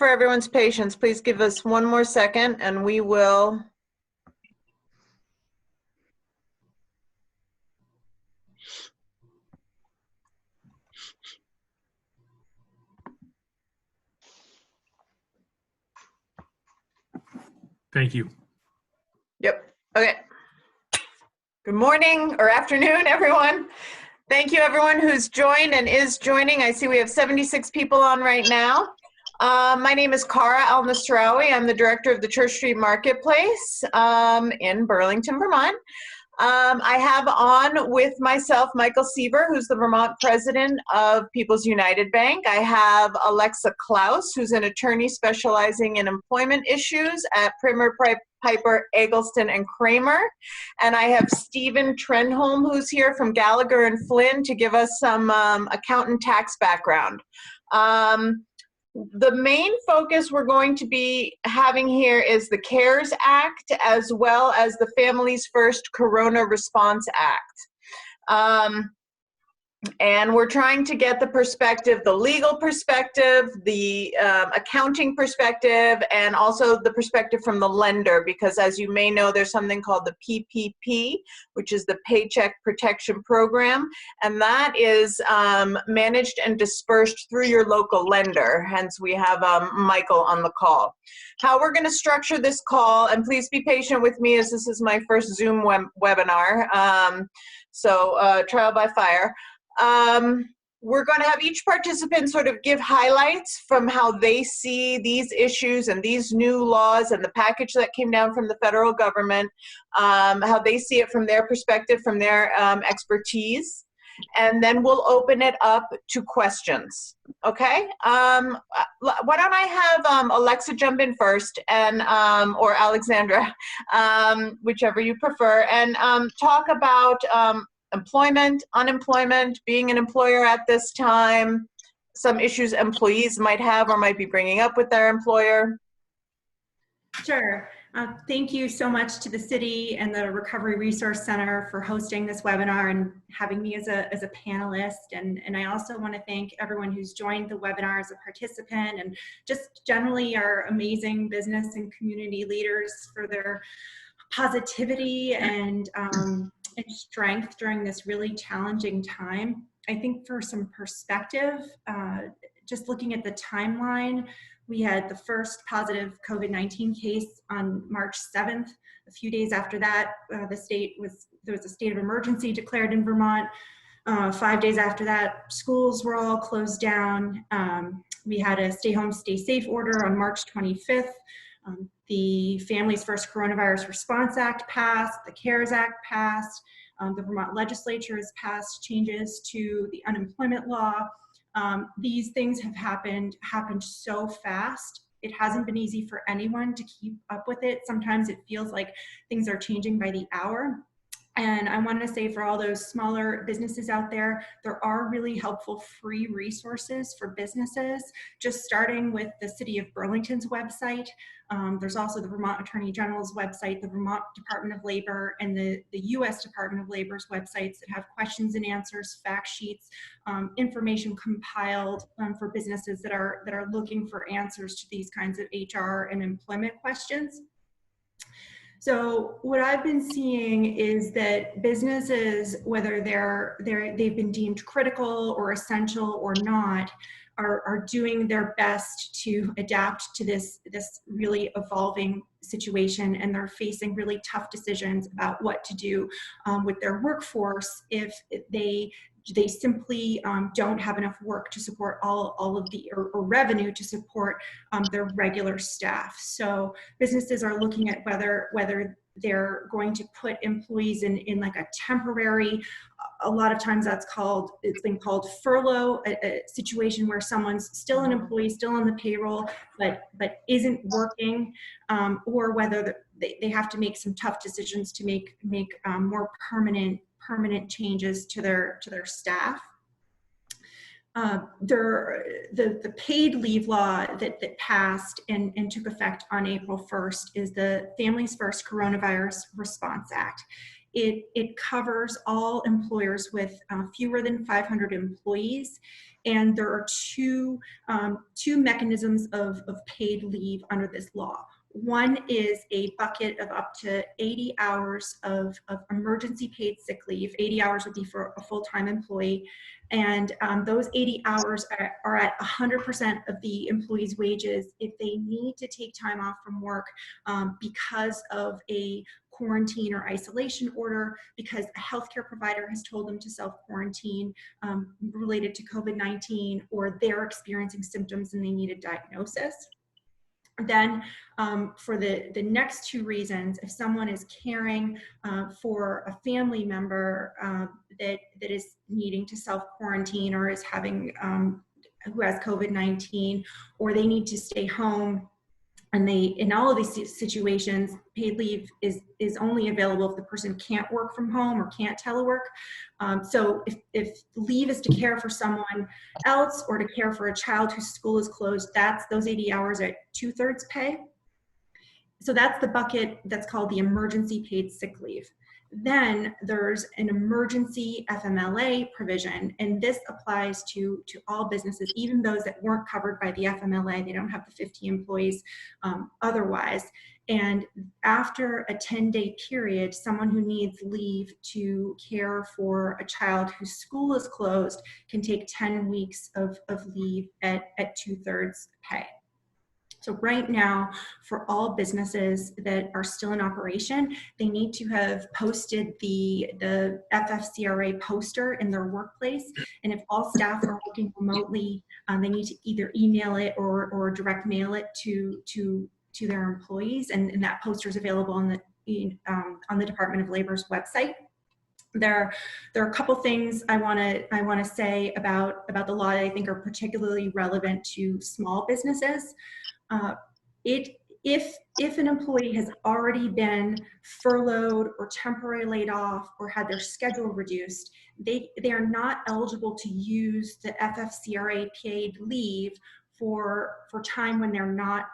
for everyone's patience. Please give us one more second and we will. Thank you. Yep. Okay. Good morning or afternoon, everyone. Thank you, everyone who's joined and is joining. I see we have 76 people on right now. My name is Alnasrawi. I'm the director of the Church Street Marketplace in Burlington, Vermont. I have on with myself Michael Seaver, who's the Vermont president of People's United Bank. I have Alexa Klaus, who's an attorney specializing in employment issues at Primmer, Piper, Eggleston, and Cramer. And I have Stephen Trenholm, who's here from Gallagher and Flynn to give us some accountant tax background. The main focus we're going to be having here is the CARES Act as well as the Families First Corona Response Act. And we're trying to get the perspective, the legal perspective, the accounting perspective, and also the perspective from the lender, because as you may know, there's something called the PPP, which is the Paycheck Protection Program, and that is managed and dispersed through your local lender. Hence, we have Michael on the call. How we're going to structure this call, and please be patient with me as this is my first Zoom webinar, so trial by fire. We're going to have each participant sort of give highlights from how they see these issues and these new laws and the package that came down from the federal government, how they see it from their perspective, from their expertise, and then we'll open it up to questions. Okay? Why don't I have Alexa jump in first, and or Alexandra, whichever you prefer, and talk about employment, unemployment, being an employer at this time, some issues employees might have or might be bringing up with their employer. Sure. Thank you so much to the city and the Recovery Resource Center for hosting this webinar and having me as a panelist. And I also want to thank everyone who's joined the webinar as a participant, and just generally our amazing business and community leaders for their positivity and strength during this really challenging time. I think for some perspective, just looking at the timeline, we had the first positive COVID-19 case on March 7th. A few days after that, there was a state of emergency declared in Vermont. 5 days after that, schools were all closed down. We had a stay home, stay safe order on March 25th. The Families First Coronavirus Response Act passed, the CARES Act passed, the Vermont legislature has passed changes to the unemployment law. These things have happened so fast. It hasn't been easy for anyone to keep up with it. Sometimes it feels like things are changing by the hour. And I want to say for all those smaller businesses out there, there are really helpful free resources for businesses, just starting with the City of Burlington's website. There's also the Vermont Attorney General's website, the Vermont Department of Labor, and the US Department of Labor's websites that have questions and answers, fact sheets, information compiled for businesses that are looking for answers to these kinds of HR and employment questions. So what I've been seeing is that businesses, whether they've been deemed critical or essential or not, are doing their best to adapt to this really evolving situation, and they're facing really tough decisions about what to do with their workforce if they simply don't have enough work to support all of the or revenue to support their regular staff. So businesses are looking at whether they're going to put employees in like a temporary, a lot of times it's been called furlough, a situation where someone's still an employee, still on the payroll, but isn't working, or whether they have to make some tough decisions to make more permanent changes to their staff. The paid leave law that passed and took effect on April 1st is the Families First Coronavirus Response Act. It covers all employers with fewer than 500 employees, And there are two mechanisms of paid leave under this law. One is a bucket of up to 80 hours of emergency paid sick leave. 80 hours would be for a full-time employee. And those 80 hours are at 100% of the employee's wages if they need to take time off from work because of a quarantine or isolation order, because a healthcare provider has told them to self-quarantine related to COVID-19, or they're experiencing symptoms and they need a diagnosis. Then for the next two reasons, if someone is caring for a family member that is needing to self-quarantine or is having, who has COVID-19, or they need to stay home, and in all of these situations, paid leave is only available if the person can't work from home or can't telework. So if leave is to care for someone else or to care for a child whose school is closed, those 80 hours at 2/3 pay. So that's the bucket that's called the emergency paid sick leave. Then there's an emergency FMLA provision, and this applies to all businesses, even those that weren't covered by the FMLA. They don't have the 50 employees otherwise. And after a 10-day period, someone who needs leave to care for a child whose school is closed can take 10 weeks of leave at 2/3 pay. So right now, for all businesses that are still in operation, they need to have posted the FFCRA poster in their workplace. And if all staff are working remotely, they need to either email it or direct mail it to their employees. And that poster is available on the Department of Labor's website. There are a couple things I want to say about the law that I think are particularly relevant to small businesses. If an employee has already been furloughed or temporarily laid off or had their schedule reduced, they are not eligible to use the FFCRA paid leave for time when they're not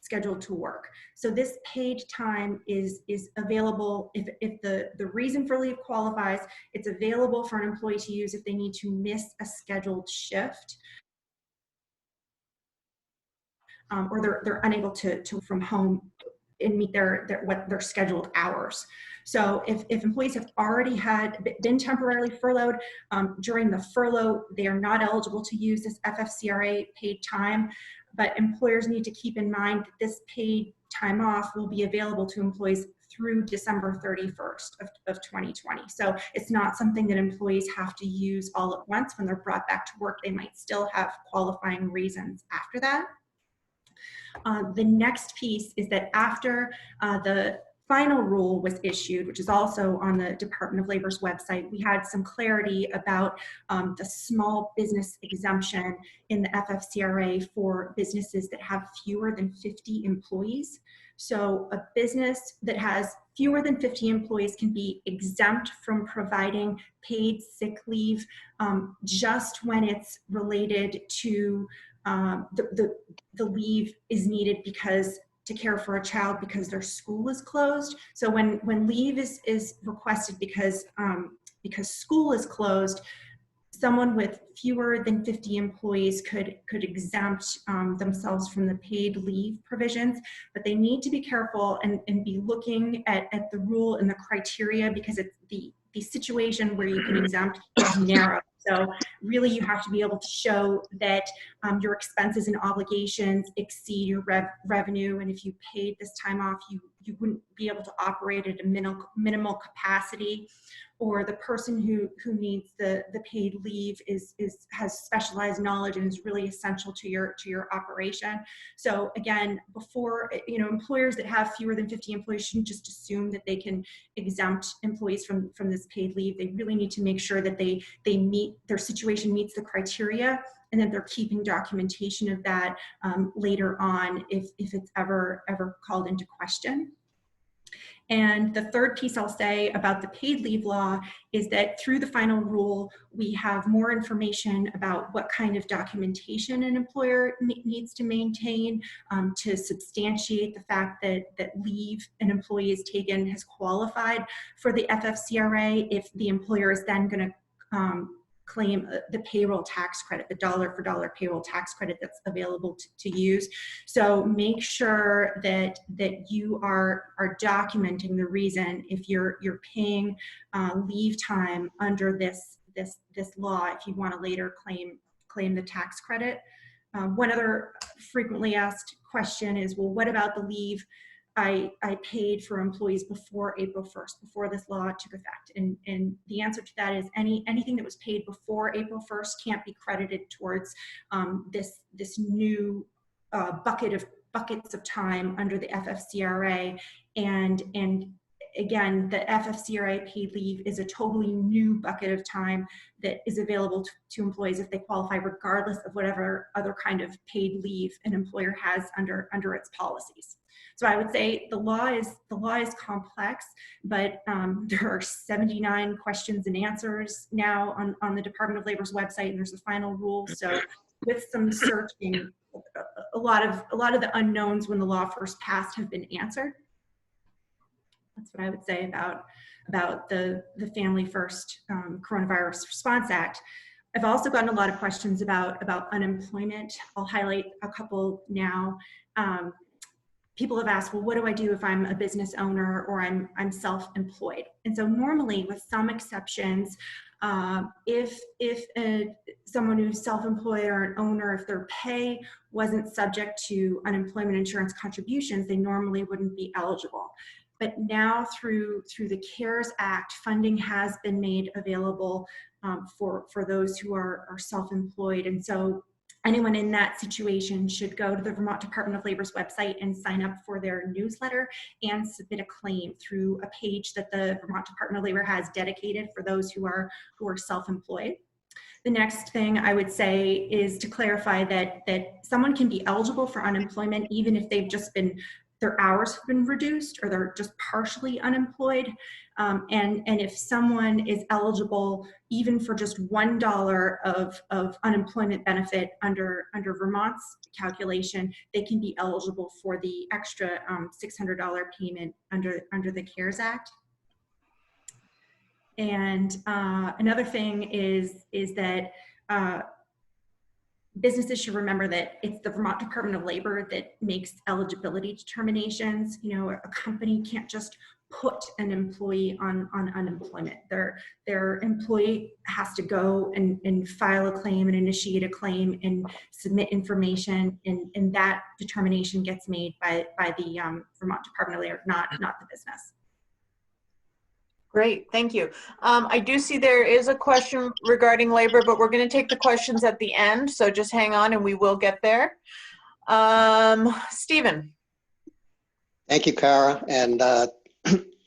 scheduled to work. So this paid time is available if the reason for leave qualifies. It's available for an employee to use if they need to miss a scheduled shift. Or they're unable to from home and meet their scheduled hours. So if employees have already been temporarily furloughed, during the furlough, they are not eligible to use this FFCRA paid time, but employers need to keep in mind that this paid time off will be available to employees through December 31st of 2020. So it's not something that employees have to use all at once. When they're brought back to work, they might still have qualifying reasons after that. The next piece is that after the final rule was issued, which is also on the Department of Labor's website, we had some clarity about the small business exemption in the FFCRA for businesses that have fewer than 50 employees. So a business that has fewer than 50 employees can be exempt from providing paid sick leave just when it's related to the leave is needed to care for a child because their school is closed. So when leave is requested because school is closed, someone with fewer than 50 employees could exempt themselves from the paid leave provisions, but they need to be careful and be looking at the rule and the criteria, because it's the situation where you can exempt is narrow. So really you have to be able to show that your expenses and obligations exceed your revenue, and if you paid this time off, you wouldn't be able to operate at a minimal capacity, or the person who needs the paid leave has specialized knowledge and is really essential to your operation. So again, before, employers that have fewer than 50 employees shouldn't just assume that they can exempt employees from this paid leave. They really need to make sure that their situation meets the criteria, and that they're keeping documentation of that later on if it's ever called into question. And the third piece I'll say about the paid leave law is that through the final rule, we have more information about what kind of documentation an employer needs to maintain to substantiate the fact that leave an employee has taken has qualified for the FFCRA. If the employer is then going to claim the payroll tax credit, the dollar for dollar payroll tax credit that's available to use. So make sure that you are documenting the reason if you're paying leave time under this law, if you want to later claim the tax credit. One other frequently asked question is, well, what about the leave I paid for employees before April 1st, before this law took effect? And the answer to that is anything that was paid before April 1st can't be credited towards this new buckets of time under the FFCRA. And again, the FFCRA paid leave is a totally new bucket of time that is available to employees if they qualify, regardless of whatever other kind of paid leave an employer has under its policies. So I would say the law is complex, but there are 79 questions and answers now on the Department of Labor's website, and there's a final rule. So with some searching, a lot of the unknowns when the law first passed have been answered. That's what I would say about the Family First Coronavirus Response Act. I've also gotten a lot of questions about unemployment. I'll highlight a couple now. People have asked, well, what do I do if I'm a business owner or I'm self-employed? And so normally, with some exceptions, if someone who's self-employed or an owner, if their pay wasn't subject to unemployment insurance contributions, they normally wouldn't be eligible. But now through the CARES Act, funding has been made available for those who are self-employed. And so anyone in that situation should go to the Vermont Department of Labor's website and sign up for their newsletter and submit a claim through a page that the Vermont Department of Labor has dedicated for those who are self-employed. The next thing I would say is to clarify that someone can be eligible for unemployment even if they've just been, their hours have been reduced or they're just partially unemployed. And if someone is eligible even for just $1 of unemployment benefit under Vermont's calculation, they can be eligible for the extra $600 payment under the CARES Act. And another thing is that businesses should remember that it's the Vermont Department of Labor that makes eligibility determinations. You know, a company can't just put an employee on unemployment. Their employee has to go and file a claim and initiate a claim and submit information, and that determination gets made by the Vermont Department of Labor, not the business. Great, thank you. I do see there is a question regarding labor, but we're going to take the questions at the end, so just hang on and we will get there. Stephen. Thank you, Cara, and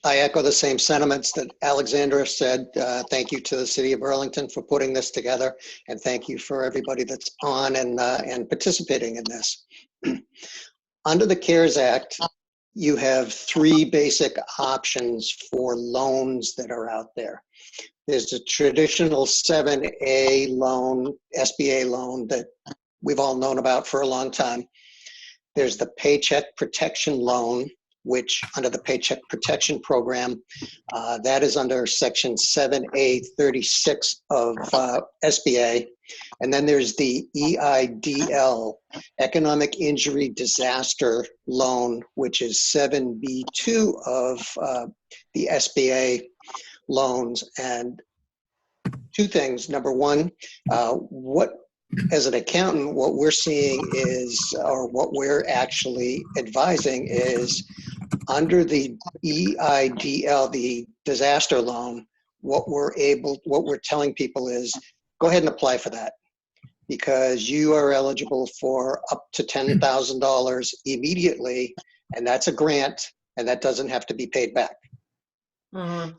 I echo the same sentiments that Alexandra said. Thank you to the City of Burlington for putting this together, and thank you for everybody that's on and participating in this. Under the CARES Act, you have three basic options for loans that are out there. There's a traditional 7A loan, SBA loan that we've all known about for a long time. There's the Paycheck Protection Loan, which under the Paycheck Protection Program, that is under Section 7A36 of SBA. And then there's the EIDL, Economic Injury Disaster Loan, which is 7B2 of the SBA loans. And two things. Number one, as an accountant, what we're seeing is, or what we're actually advising is, under the EIDL, the disaster loan, what we're telling people is, go ahead and apply for that, because you are eligible for up to $10,000 immediately, and that's a grant, and that doesn't have to be paid back.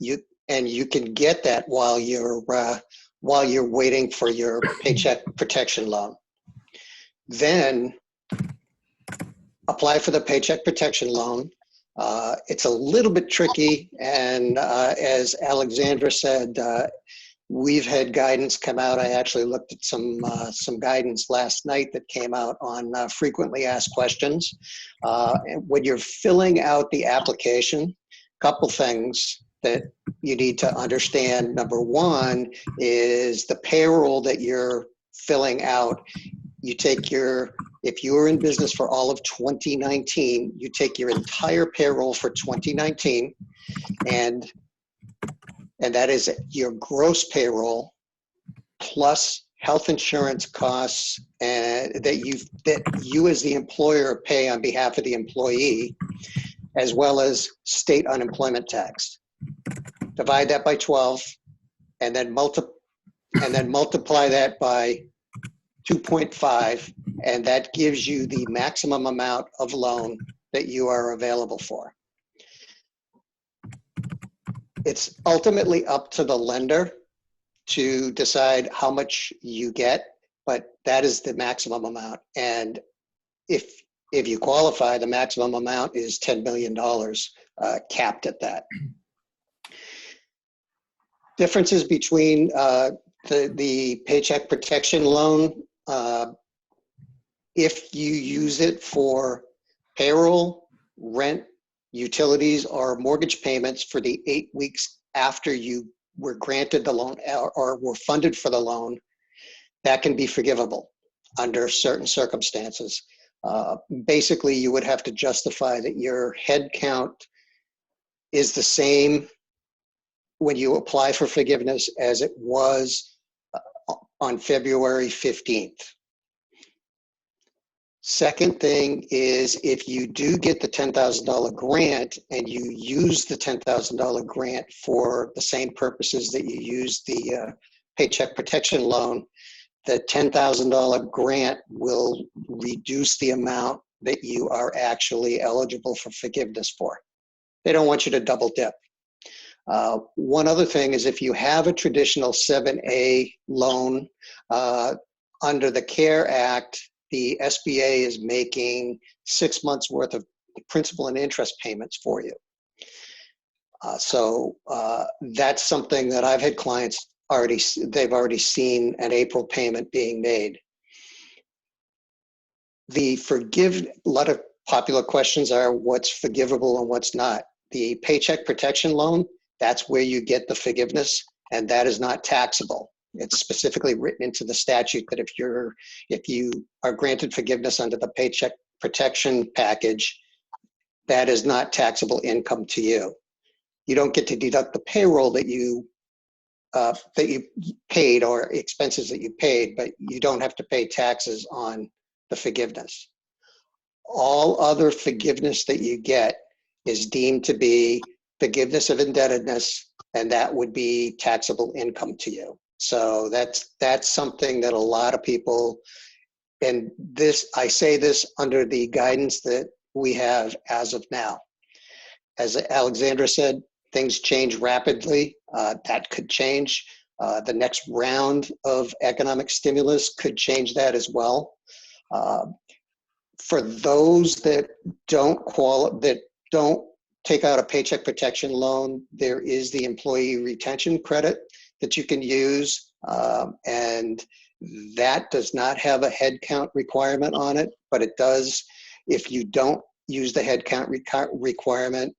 You can get that while you're waiting for your paycheck protection loan. Then apply for the paycheck protection loan. It's a little bit tricky, and as Alexandra said, we've had guidance come out. I actually looked at some guidance last night that came out on frequently asked questions. And when you're filling out the application, couple things that you need to understand. Number one is the payroll that you're filling out. You take if you were in business for all of 2019, you take your entire payroll for 2019, and that is your gross payroll plus health insurance costs and that you as the employer pay on behalf of the employee, as well as state unemployment tax. Divide that by 12, and then multiply that by 2.5, and that gives you the maximum amount of loan that you are available for. It's ultimately up to the lender to decide how much you get, but that is the maximum amount. And if you qualify, the maximum amount is $10 million, capped at that. Differences between the Paycheck Protection Loan, if you use it for payroll, rent, utilities, or mortgage payments for the 8 weeks after you were granted the loan or were funded for the loan, that can be forgivable under certain circumstances. Basically, you would have to justify that your head count is the same when you apply for forgiveness as it was on February 15th. Second thing is, if you do get the $10,000 grant and you use the $10,000 grant for the same purposes that you use the Paycheck Protection Loan, the $10,000 grant will reduce the amount that you are actually eligible for forgiveness for. They don't want you to double dip. One other thing is, if you have a traditional 7A loan under the CARE Act, the SBA is making 6 months worth of principal and interest payments for you. So that's something that I've had clients they've already seen an April payment being made. A lot of popular questions are what's forgivable and what's not. The Paycheck Protection Loan, that's where you get the forgiveness, and that is not taxable. It's specifically written into the statute that if you are granted forgiveness under the Paycheck Protection Package, that is not taxable income to you. You don't get to deduct the payroll that you paid or expenses that you paid, but you don't have to pay taxes on the forgiveness. All other forgiveness that you get is deemed to be forgiveness of indebtedness, and that would be taxable income to you. So that's something that a lot of people, and I say this under the guidance that we have as of now. As Alexandra said, things change rapidly. That could change. The next round of economic stimulus could change that as well. For those that don't take out a Paycheck Protection Loan, there is the employee retention credit that you can use, and that does not have a head count requirement on it, but it does. If you don't use the head count requirement,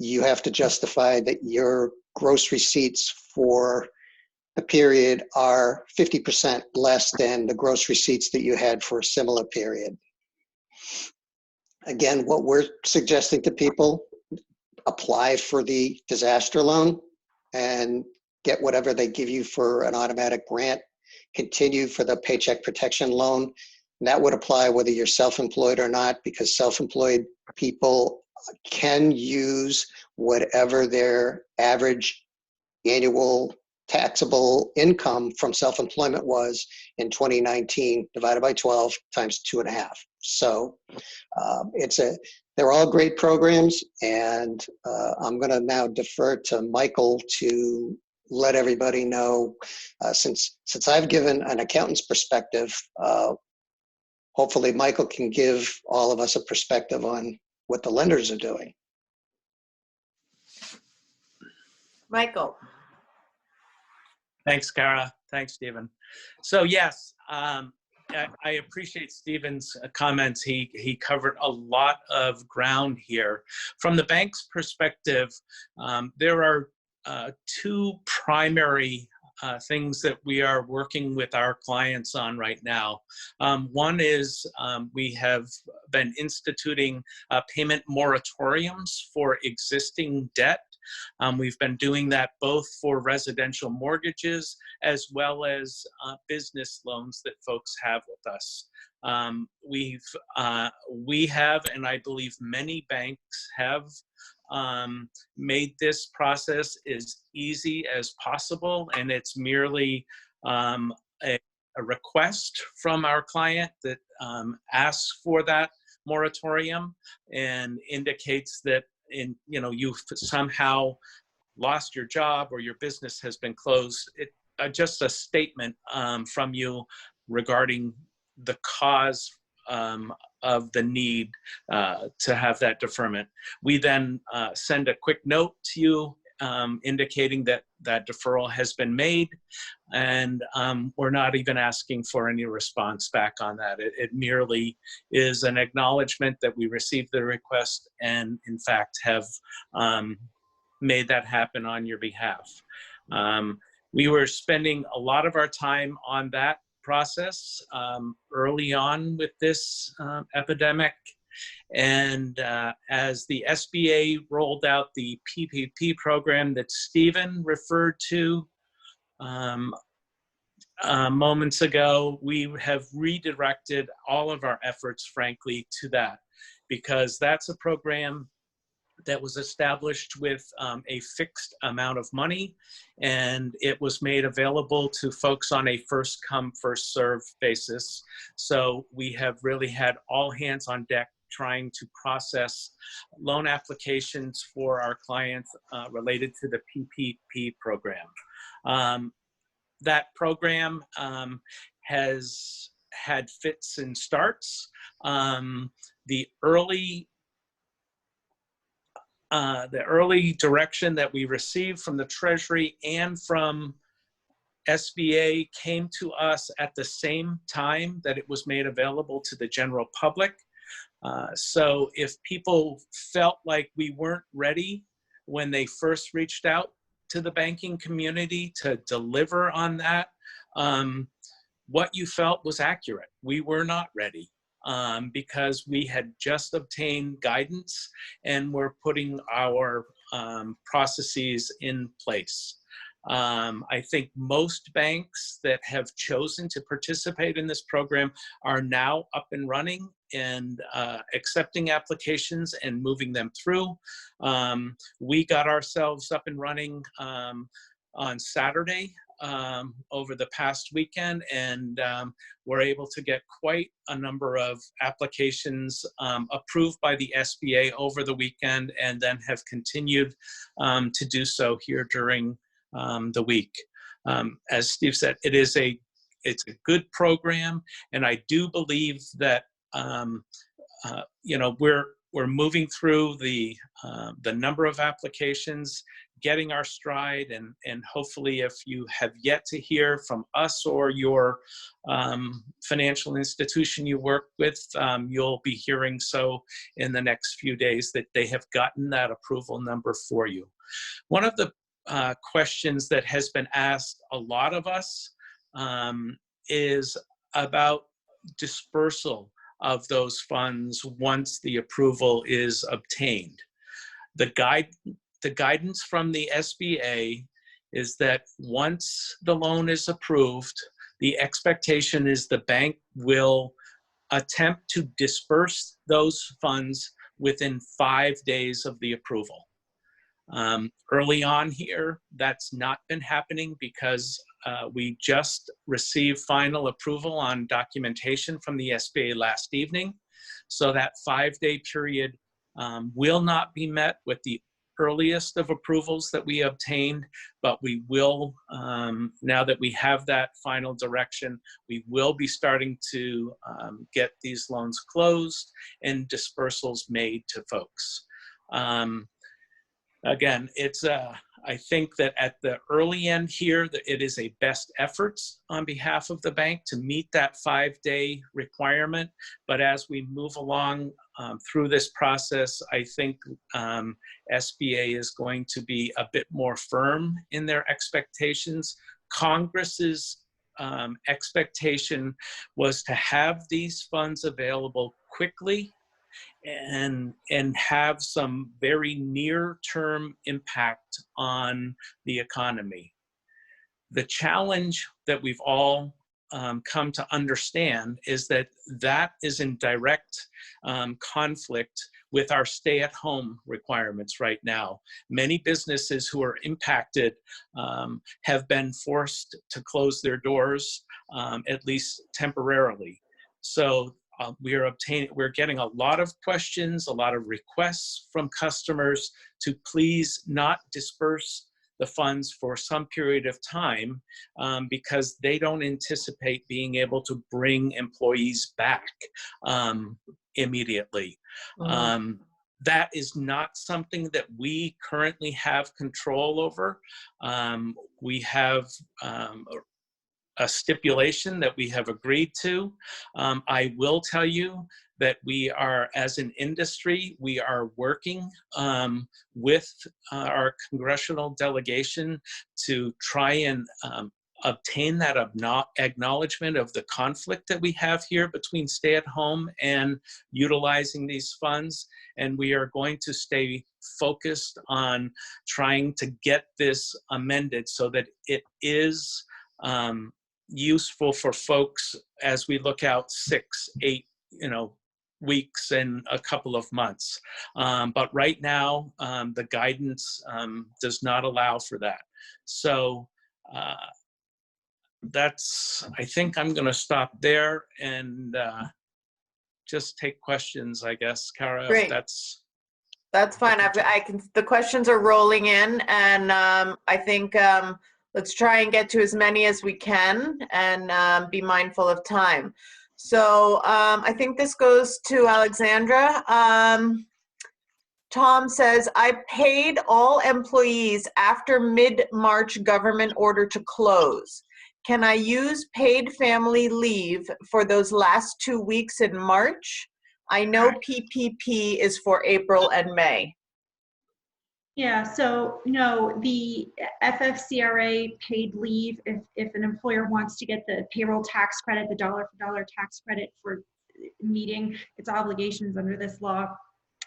you have to justify that your gross receipts for the period are 50% less than the gross receipts that you had for a similar period. Again, what we're suggesting to people, apply for the disaster loan and get whatever they give you for an automatic grant, continue for the Paycheck Protection Loan. And that would apply whether you're self-employed or not, because self-employed people can use whatever their average annual taxable income from self-employment was in 2019, divided by 12 times 2.5. So they're all great programs, and I'm going to now defer to Michael to let everybody know, since I've given an accountant's perspective, hopefully Michael can give all of us a perspective on what the lenders are doing. Michael. Thanks, Kara. Thanks, Stephen. So yes, I appreciate Stephen's comments. He covered a lot of ground here. From the bank's perspective, there are two primary things that we are working with our clients on right now. One is we have been instituting payment moratoriums for existing debt. We've been doing that both for residential mortgages as well as business loans that folks have with us. We have, and I believe many banks have, made this process as easy as possible, and it's merely a request from our client that asks for that moratorium and indicates that you've somehow lost your job or your business has been closed. Just a statement from you regarding the cause of the need to have that deferment. We then send a quick note to you indicating that that deferral has been made, and we're not even asking for any response back on that. It merely is an acknowledgement that we received the request and in fact have made that happen on your behalf. We were spending a lot of our time on that process early on with this epidemic. And as the SBA rolled out the PPP program that Stephen referred to moments ago, we have redirected all of our efforts, frankly, to that, because that's a program that was established with a fixed amount of money, and it was made available to folks on a first come, first serve basis. So we have really had all hands on deck trying to process loan applications for our clients related to the PPP program. That program has had fits and starts. The early direction that we received from the Treasury and from SBA came to us at the same time that it was made available to the general public. So if people felt like we weren't ready when they first reached out to the banking community to deliver on that, what you felt was accurate. We were not ready. Because we had just obtained guidance and we're putting our processes in place. I think most banks that have chosen to participate in this program are now up and running and accepting applications and moving them through. We got ourselves up and running on Saturday over the past weekend, and we're able to get quite a number of applications approved by the SBA over the weekend, and then have continued to do so here during the week. As Steve said, it's a good program, and I do believe that we're moving through the number of applications, getting our stride, and hopefully if you have yet to hear from us or your financial institution you work with, you'll be hearing so in the next few days that they have gotten that approval number for you. One of the questions that has been asked a lot of us is about dispersal of those funds once the approval is obtained. The guidance from the SBA is that once the loan is approved, the expectation is the bank will attempt to disperse those funds within 5 days of the approval. Early on here, that's not been happening because we just received final approval on documentation from the SBA last evening. So that 5-day period will not be met with the earliest of approvals that we obtained, but we will, now that we have that final direction, we will be starting to get these loans closed and dispersals made to folks. Again, it's I think that at the early end here, that it is a best efforts on behalf of the bank to meet that 5-day requirement. But as we move along through this process, I think SBA is going to be a bit more firm in their expectations. Congress's expectation was to have these funds available quickly and have some very near-term impact on the economy. The challenge that we've all come to understand is that that is in direct conflict with our stay-at-home requirements right now. Many businesses who are impacted have been forced to close their doors, at least temporarily. So we're getting a lot of questions, a lot of requests from customers to please not disperse the funds for some period of time because they don't anticipate being able to bring employees back immediately. That is not something that we currently have control over. We have a stipulation that we have agreed to. I will tell you that we are, as an industry, we are working with our congressional delegation to try and obtain that acknowledgement of the conflict that we have here between stay-at-home and utilizing these funds. And we are going to stay focused on trying to get this amended so that it is useful for folks as we look out 6, 8, weeks and a couple of months. But right now, the guidance does not allow for that. So I think I'm going to stop there and just take questions, I guess, Kara. Great. That's fine. The questions are rolling in, and I think let's try and get to as many as we can and be mindful of time. So I think this goes to Alexandra. Tom says, I paid all employees after mid-March government order to close. Can I use paid family leave for those last 2 weeks in March? I know PPP is for April and May. Yeah, so no, the FFCRA paid leave, if an employer wants to get the payroll tax credit, the dollar for dollar tax credit for meeting its obligations under this law,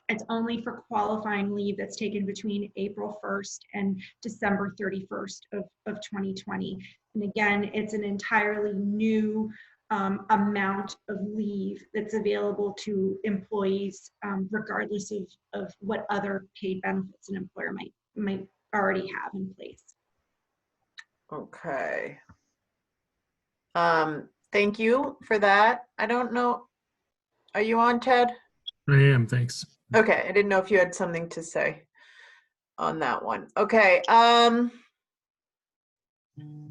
it's only for qualifying leave that's taken between April 1st and December 31st of 2020. And again, it's an entirely new amount of leave that's available to employees regardless of what other paid benefits an employer might already have in place. Okay. Thank you for that. I don't know. Are you on, Ted? I am, thanks. Okay, I didn't know if you had something to say on that one. Okay.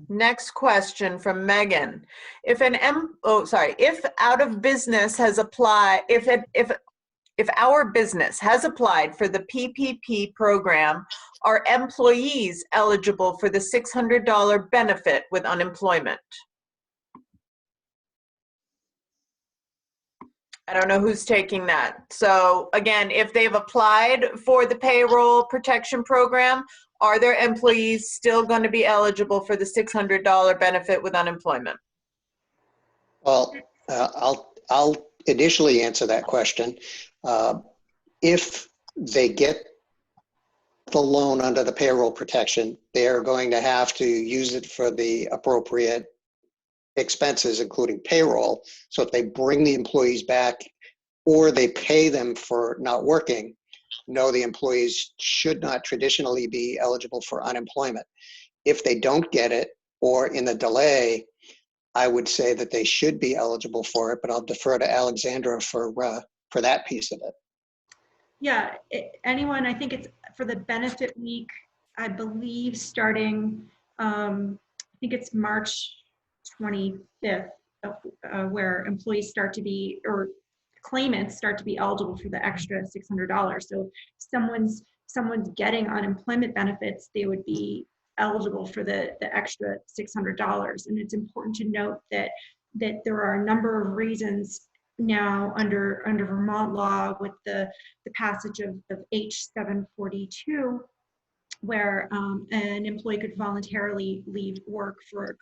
Next question from Megan. If out of business has applied, if our business has applied for the PPP program, are employees eligible for the $600 benefit with unemployment? I don't know who's taking that. So again, if they've applied for the payroll protection program, are their employees still going to be eligible for the $600 benefit with unemployment? Well, I'll initially answer that question. If they get the loan under the payroll protection, they're going to have to use it for the appropriate expenses, including payroll. So if they bring the employees back or they pay them for not working, no, the employees should not traditionally be eligible for unemployment. If they don't get it or in the delay, I would say that they should be eligible for it, but I'll defer to Alexandra for that piece of it. Yeah, anyone, I think it's for the benefit week, I believe starting, I think it's March 25th, where employees start to be, or claimants start to be eligible for the extra $600. So if someone's someone's getting unemployment benefits, they would be eligible for the extra $600. And it's important to note that there are a number of reasons now under Vermont law with the passage of H742, where an employee could voluntarily leave work for a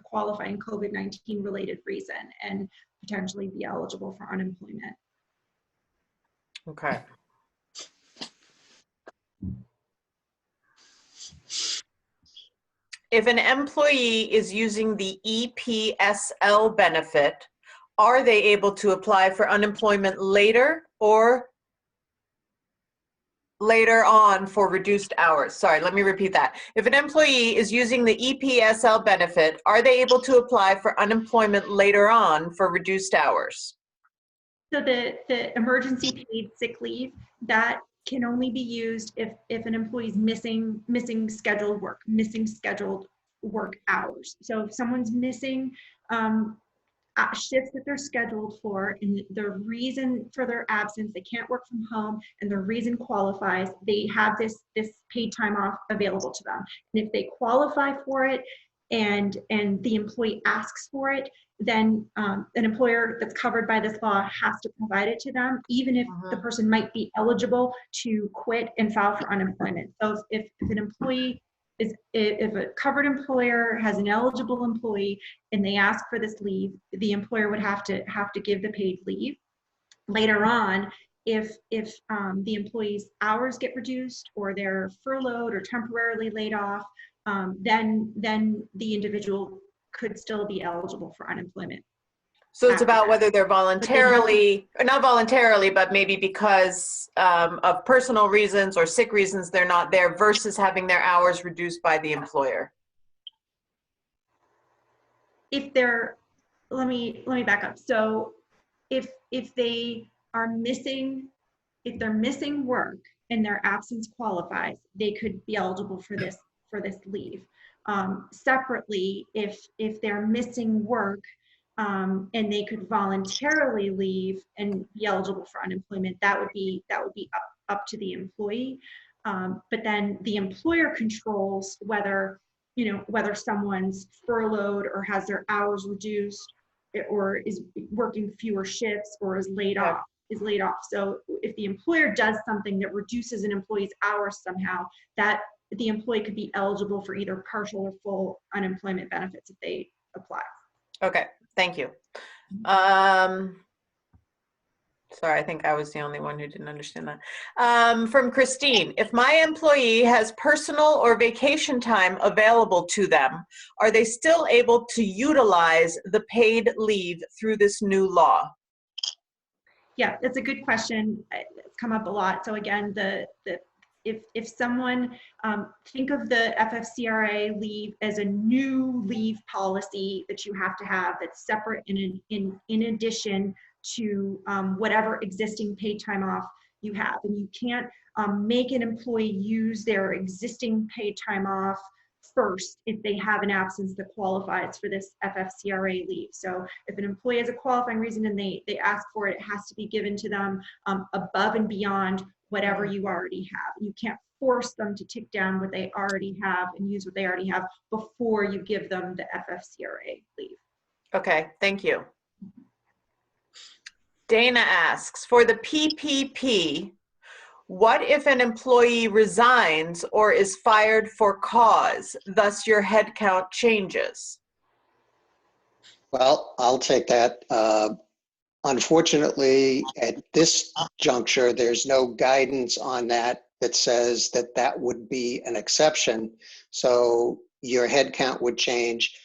qualifying COVID-19 related reason and potentially be eligible for unemployment. Okay. If an employee is using the EPSL benefit, are they able to apply for unemployment later or later on for reduced hours? Sorry, let me repeat that. If an employee is using the EPSL benefit, are they able to apply for unemployment later on for reduced hours? So the emergency paid sick leave, that can only be used if an employee is missing scheduled work hours. So if someone's missing shifts that they're scheduled for, and the reason for their absence, they can't work from home, and the reason qualifies, they have this paid time off available to them. And if they qualify for it and the employee asks for it, then an employer that's covered by this law has to provide it to them, even if the person might be eligible to quit and file for unemployment. So if an employee if a covered employer has an eligible employee and they ask for this leave, the employer would have to give the paid leave. Later on, if the employee's hours get reduced or they're furloughed or temporarily laid off, then the individual could still be eligible for unemployment. So it's about whether they're voluntarily, or not voluntarily, but maybe because of personal reasons or sick reasons they're not there versus having their hours reduced by the employer. If they're, let me back up. So if they are missing, if they're missing work and their absence qualifies, they could be eligible for this leave. Separately, if they're missing work and they could voluntarily leave and be eligible for unemployment, that would be up to the employee. But then the employer controls whether someone's furloughed or has their hours reduced or is working fewer shifts or is laid off. So if the employer does something that reduces an employee's hours somehow, that the employee could be eligible for either partial or full unemployment benefits if they apply. Okay, thank you. Sorry, I think I was the only one who didn't understand that. From Christine, if my employee has personal or vacation time available to them, are they still able to utilize the paid leave through this new law? Yeah, that's a good question. It's come up a lot. So again, if someone, think of the FFCRA leave as a new leave policy that you have to have that's separate in addition to whatever existing paid time off you have. And you can't make an employee use their existing paid time off first if they have an absence that qualifies for this FFCRA leave. So if an employee has a qualifying reason and they ask for it, it has to be given to them above and beyond whatever you already have. You can't force them to tick down what they already have and use what they already have before you give them the FFCRA leave. Okay, thank you. Dana asks, for the PPP, what if an employee resigns or is fired for cause, thus your head count changes? Well, I'll take that. Unfortunately, at this juncture, there's no guidance on that says that would be an exception. So your head count would change.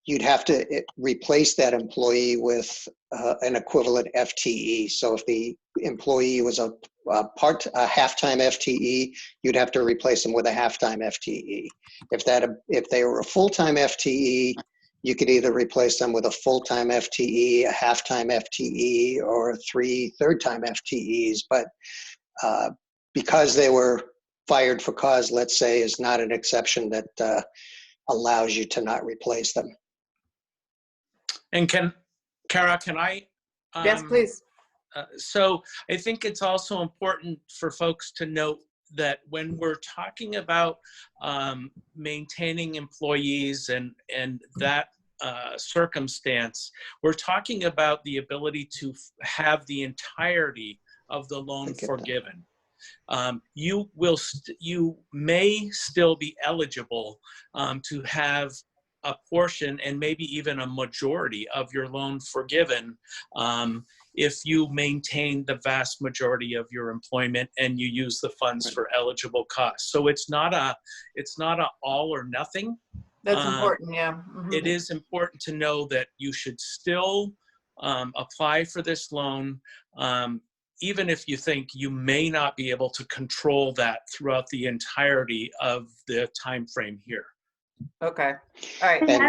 You'd have to replace that employee with an equivalent FTE. So if the employee was a half-time FTE, you'd have to replace them with a half-time FTE. If they were a full-time FTE, you could either replace them with a full-time FTE, a half-time FTE, or 3 third-time FTEs. But because they were fired for cause, let's say, is not an exception that allows you to not replace them. And Kara, can I? Yes, please. So I think it's also important for folks to note that when we're talking about maintaining employees and that circumstance, we're talking about the ability to have the entirety of the loan forgiven. You may still be eligible to have a portion and maybe even a majority of your loan forgiven if you maintain the vast majority of your employment and you use the funds for eligible costs. So it's not a all or nothing. That's important, yeah. It is important to know that you should still apply for this loan, even if you think you may not be able to control that throughout the entirety of the time frame here. Okay, all right. And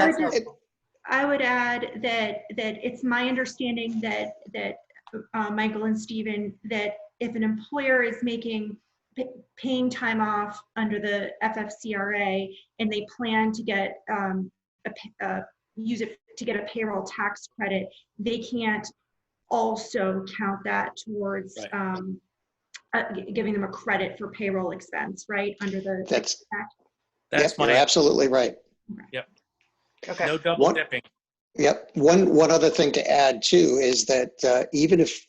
I would add that it's my understanding that Michael and Stephen, that if an employer is paying time off under the FFCRA and they plan to get use it to get a payroll tax credit, they can't also count that towards giving them a credit for payroll expense, right? Under the That's That's yep, you're absolutely right. Yep. Okay. No double dipping. Yep. One other thing to add too is that even if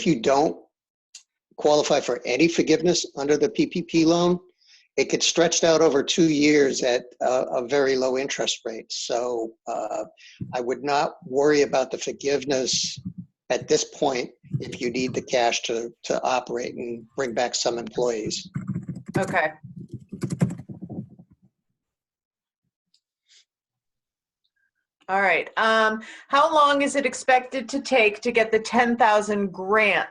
you don't qualify for any forgiveness under the PPP loan, it gets stretched out over 2 years at a very low interest rate. So I would not worry about the forgiveness at this point if you need the cash to operate and bring back some employees. Okay. All right. How long is it expected to take to get the 10,000 grant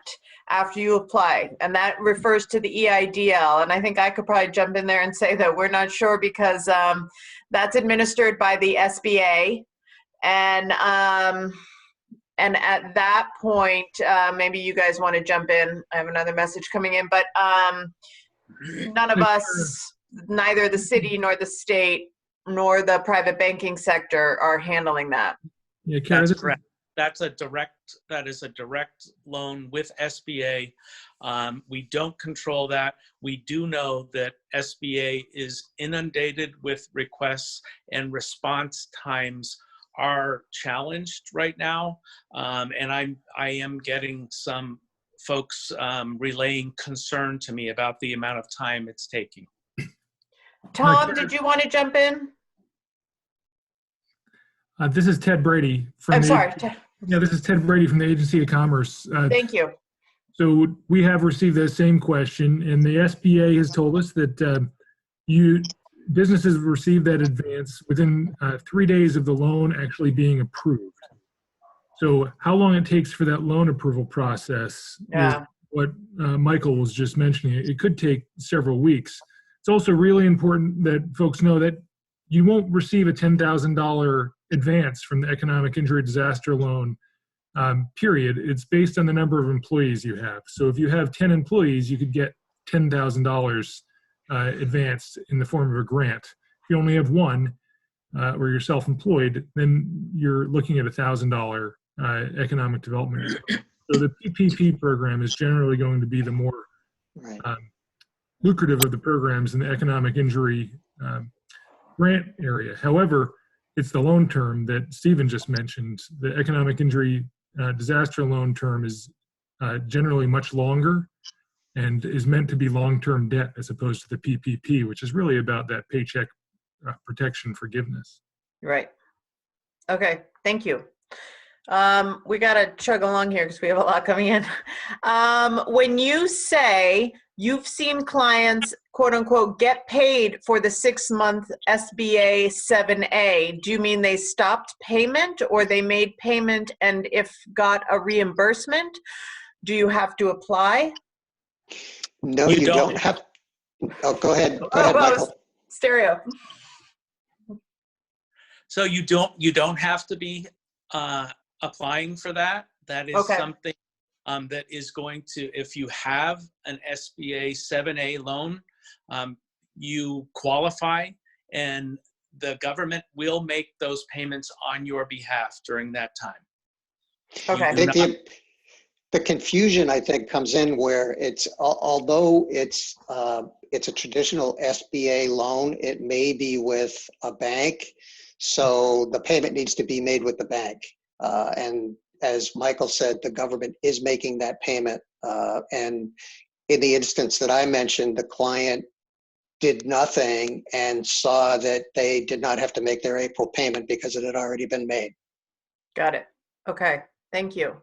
after you apply? And that refers to the EIDL. And I think I could probably jump in there and say that we're not sure because that's administered by the SBA. And at that point, maybe you guys want to jump in. I have another message coming in, but none of us, neither the city nor the state nor the private banking sector are handling that. Yeah, Kara, That's correct. That is a direct loan with SBA. We don't control that. We do know that SBA is inundated with requests and response times are challenged right now. And I am getting some folks relaying concern to me about the amount of time it's taking. Tom, did you want to jump in? This is Ted Brady. I'm sorry. Yeah, this is Ted Brady from the Agency of Commerce. Thank you. So we have received that same question, and the SBA has told us that businesses receive that advance within 3 days of the loan actually being approved. So how long it takes for that loan approval process is what Michael was just mentioning. It could take several weeks. It's also really important that folks know that you won't receive a $10,000 advance from the economic injury disaster loan, period. It's based on the number of employees you have. So if you have 10 employees, you could get $10,000 advanced in the form of a grant. If you only have one, or you're self-employed, then you're looking at $1,000 economic development. So the PPP program is generally going to be the more lucrative of the programs in the economic injury grant area. However, it's the loan term that Stephen just mentioned. The economic injury disaster loan term is generally much longer and is meant to be long-term debt as opposed to the PPP, which is really about that paycheck protection forgiveness. Right. Okay, thank you. We got to chug along here because we have a lot coming in. When you say you've seen clients, quote unquote, get paid for the 6-month SBA 7A, do you mean they stopped payment or they made payment and if got a reimbursement, do you have to apply? No, you don't have. Oh, go ahead. Go ahead, Michael. Stereo. So you don't have to be applying for that. That is something that is going to, if you have an SBA 7A loan, you qualify and the government will make those payments on your behalf during that time. Okay. The confusion, I think, comes in where although it's a traditional SBA loan, it may be with a bank. So the payment needs to be made with the bank. And as Michael said, the government is making that payment. And in the instance that I mentioned, the client did nothing and saw that they did not have to make their April payment because it had already been made. Got it. Okay, thank you.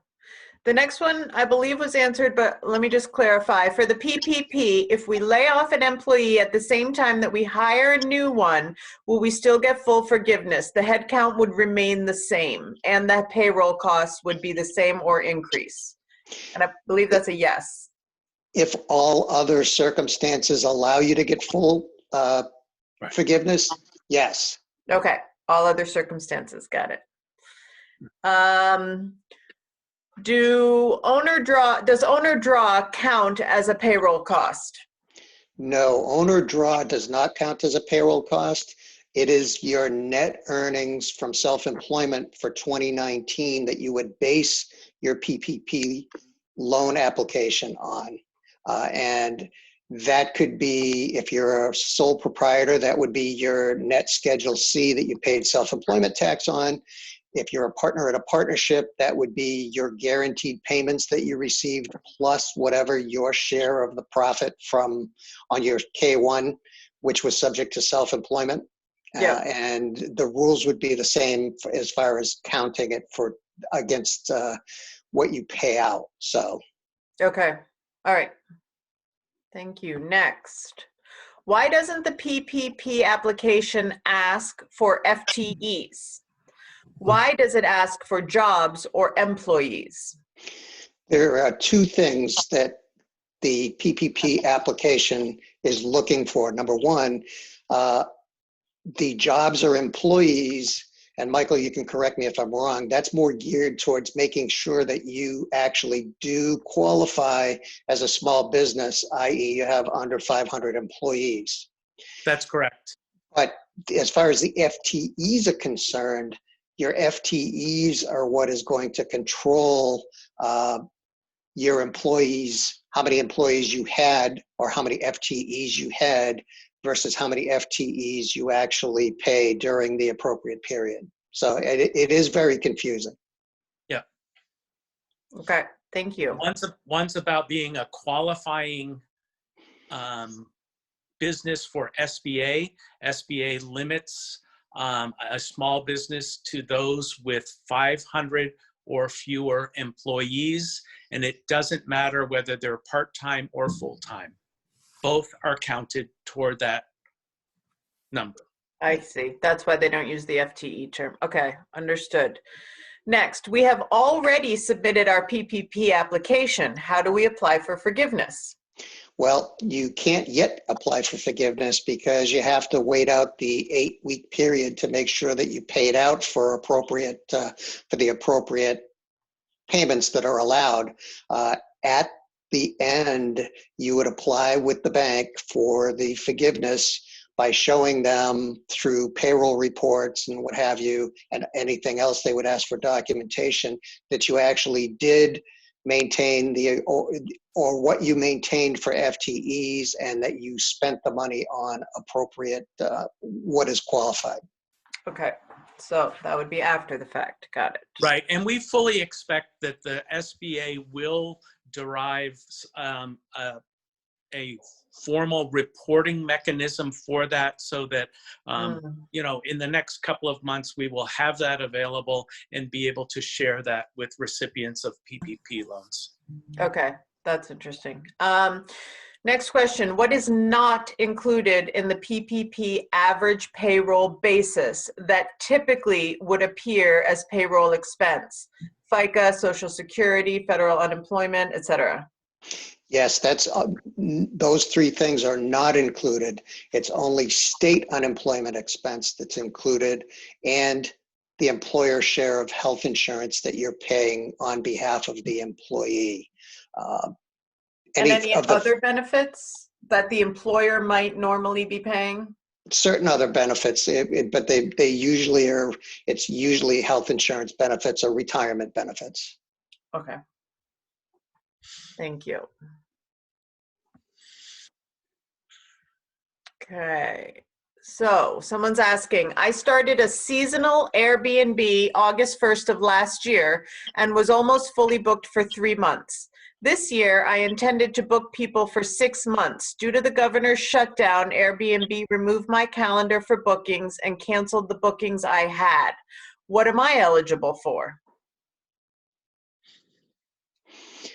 The next one I believe was answered, but let me just clarify. For the PPP, if we lay off an employee at the same time that we hire a new one, will we still get full forgiveness? The head count would remain the same and that payroll costs would be the same or increase. And I believe that's a yes. If all other circumstances allow you to get full forgiveness, yes. Okay, all other circumstances, got it. Does owner draw count as a payroll cost? No, owner draw does not count as a payroll cost. It is your net earnings from self-employment for 2019 that you would base your PPP loan application on. And that could be, if you're a sole proprietor, that would be your net Schedule C that you paid self-employment tax on. If you're a partner at a partnership, that would be your guaranteed payments that you received plus whatever your share of the profit from on your K-1, which was subject to self-employment. Yeah. And the rules would be the same as far as counting it against what you pay out. So. Okay. All right. Thank you. Next. Why doesn't the PPP application ask for FTEs? Why does it ask for jobs or employees? There are two things that the PPP application is looking for. Number one, the jobs or employees, and Michael, you can correct me if I'm wrong, that's more geared towards making sure that you actually do qualify as a small business, i.e. you have under 500 employees. That's correct. But as far as the FTEs are concerned, your FTEs are what is going to control your employees, how many employees you had or how many FTEs you had versus how many FTEs you actually pay during the appropriate period. So it is very confusing. Yeah. Okay, thank you. One's about being a qualifying business for SBA. SBA limits a small business to those with 500 or fewer employees, and it doesn't matter whether they're part-time or full-time. Both are counted toward that number. I see. That's why they don't use the FTE term. Okay, understood. Next, we have already submitted our PPP application. How do we apply for forgiveness? Well, you can't yet apply for forgiveness because you have to wait out the 8-week period to make sure that you paid out for the appropriate payments that are allowed. At the end, you would apply with the bank for the forgiveness by showing them through payroll reports and what have you, and anything else they would ask for documentation that you actually did maintain or what you maintained for FTEs and that you spent the money on appropriate, what is qualified. Okay, so that would be after the fact. Got it. Right, and we fully expect that the SBA will derive a formal reporting mechanism for that so that, you know, in the next couple of months, we will have that available and be able to share that with recipients of PPP loans. Okay, that's interesting. Next question, what is not included in the PPP average payroll basis that typically would appear as payroll expense? FICA, Social Security, federal unemployment, etc. Yes, that's those three things are not included. It's only state unemployment expense that's included and the employer share of health insurance that you're paying on behalf of the employee. And any other benefits that the employer might normally be paying? Certain other benefits, but they usually are, it's usually health insurance benefits or retirement benefits. Okay. Thank you. Okay. So someone's asking, I started a seasonal Airbnb August 1st of last year and was almost fully booked for 3 months. This year, I intended to book people for 6 months. Due to the governor's shutdown, Airbnb removed my calendar for bookings and canceled the bookings I had. What am I eligible for?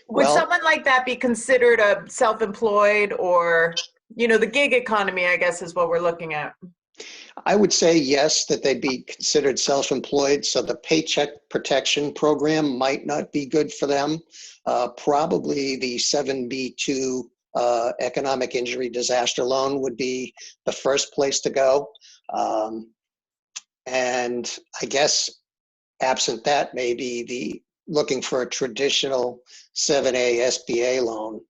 Would Well, someone like that be considered a self-employed, or, you know, the gig economy, I guess, is what we're looking at? I would say yes, that they'd be considered self-employed. So the Paycheck Protection Program might not be good for them. Probably the 7B2 economic injury disaster loan would be the first place to go. And I guess absent that, maybe the looking for a traditional 7A SBA loan.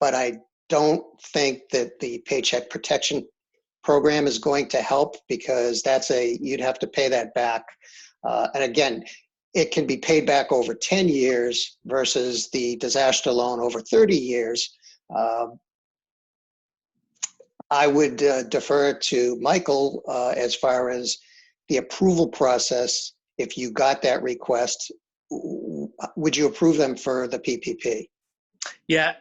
But I don't think that the Paycheck Protection Program is going to help, because you'd have to pay that back. And again, it can be paid back over 10 years versus the disaster loan over 30 years. I would defer to Michael as far as the approval process. If you got that request, would you approve them for the PPP? Yeah,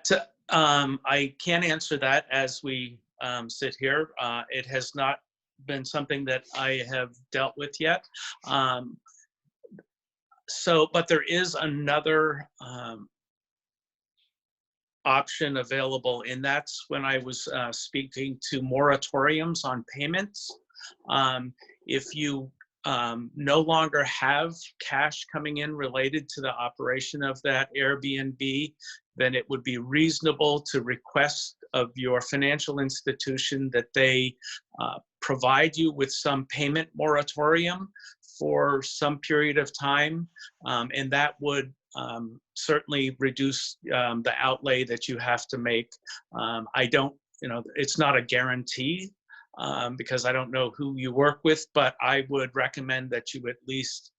I can't answer that as we sit here. It has not been something that I have dealt with yet. But there is another option available, and that's when I was speaking to moratoriums on payments. If you no longer have cash coming in related to the operation of that Airbnb, then it would be reasonable to request of your financial institution that they provide you with some payment moratorium for some period of time, and that would certainly reduce the outlay that you have to make. I don't, it's not a guarantee because I don't know who you work with, but I would recommend that you at least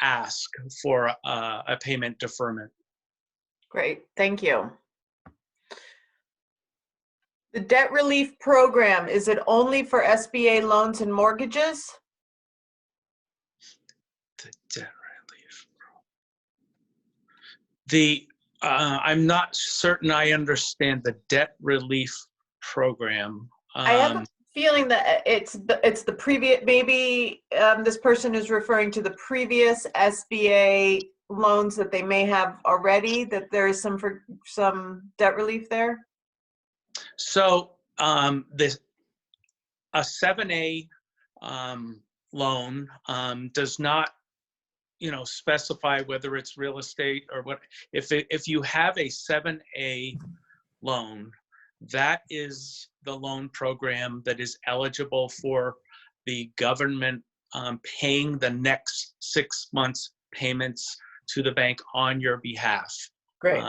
ask for a payment deferment. Great, thank you. The debt relief program, is it only for SBA loans and mortgages? The debt relief. I'm not certain I understand the debt relief program. I have a feeling that it's the previous, maybe this person is referring to the previous SBA loans that they may have already, that there is some debt relief there. So a 7A loan does not, specify whether it's real estate or what. If you have a 7A loan, that is the loan program that is eligible for the government paying the next 6 months payments to the bank on your behalf. Great.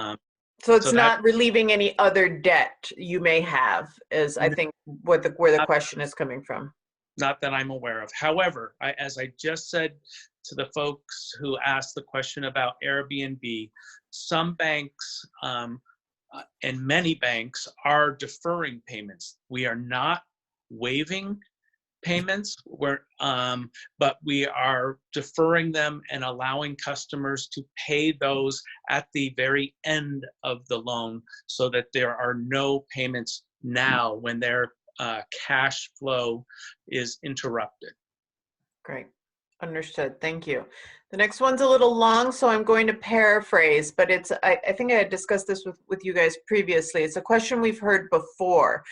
So it's not relieving any other debt you may have, is I think where the question is coming from. Not that I'm aware of. However, as I just said to the folks who asked the question about Airbnb, some banks and many banks are deferring payments. We are not waiving payments, but we are deferring them and allowing customers to pay those at the very end of the loan, so that there are no payments now when their cash flow is interrupted. Great. Understood. Thank you. The next one's a little long, so I'm going to paraphrase, but I think I had discussed this with you guys previously. It's a question we've heard before.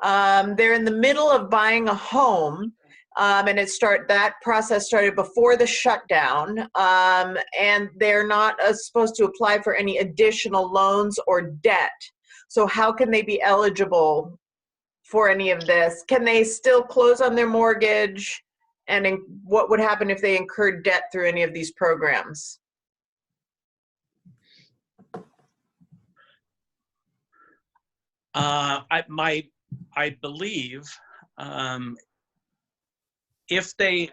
They're in the middle of buying a home, and that process started before the shutdown, and they're not supposed to apply for any additional loans or debt. So how can they be eligible for any of this? Can they still close on their mortgage? And what would happen if they incurred debt through any of these programs? I believe if they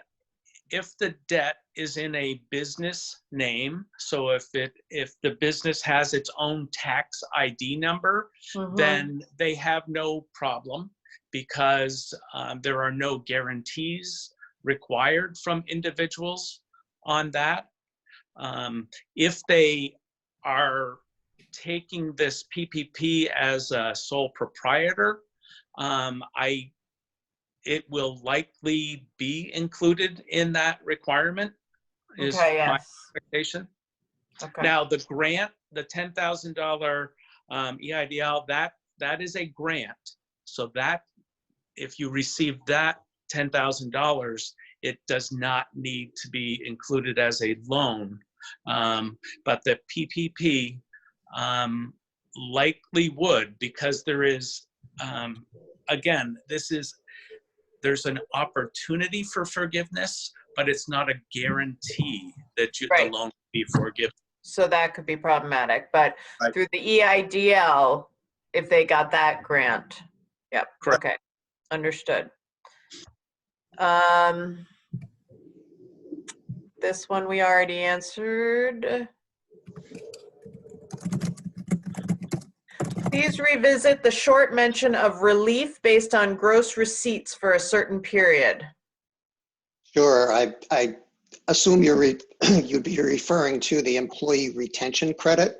if the debt is in a business name, so if the business has its own tax ID number, then they have no problem, because there are no guarantees required from individuals on that. If they are taking this PPP as a sole proprietor, it will likely be included in that requirement, is Okay, my yes. expectation. Okay. Now, the grant, the $10,000 EIDL, that is a grant. So that, if you receive that $10,000, it does not need to be included as a loan. But the PPP likely would, because there is, again, there's an opportunity for forgiveness, but it's not a guarantee that the Right. loan will be forgiven. So that could be problematic, but Right. through the EIDL, if they got that grant. Yep. Correct. Okay. Understood. This one we already answered. Please revisit the short mention of relief based on gross receipts for a certain period. Sure, I assume you'd be referring to the employee retention credit.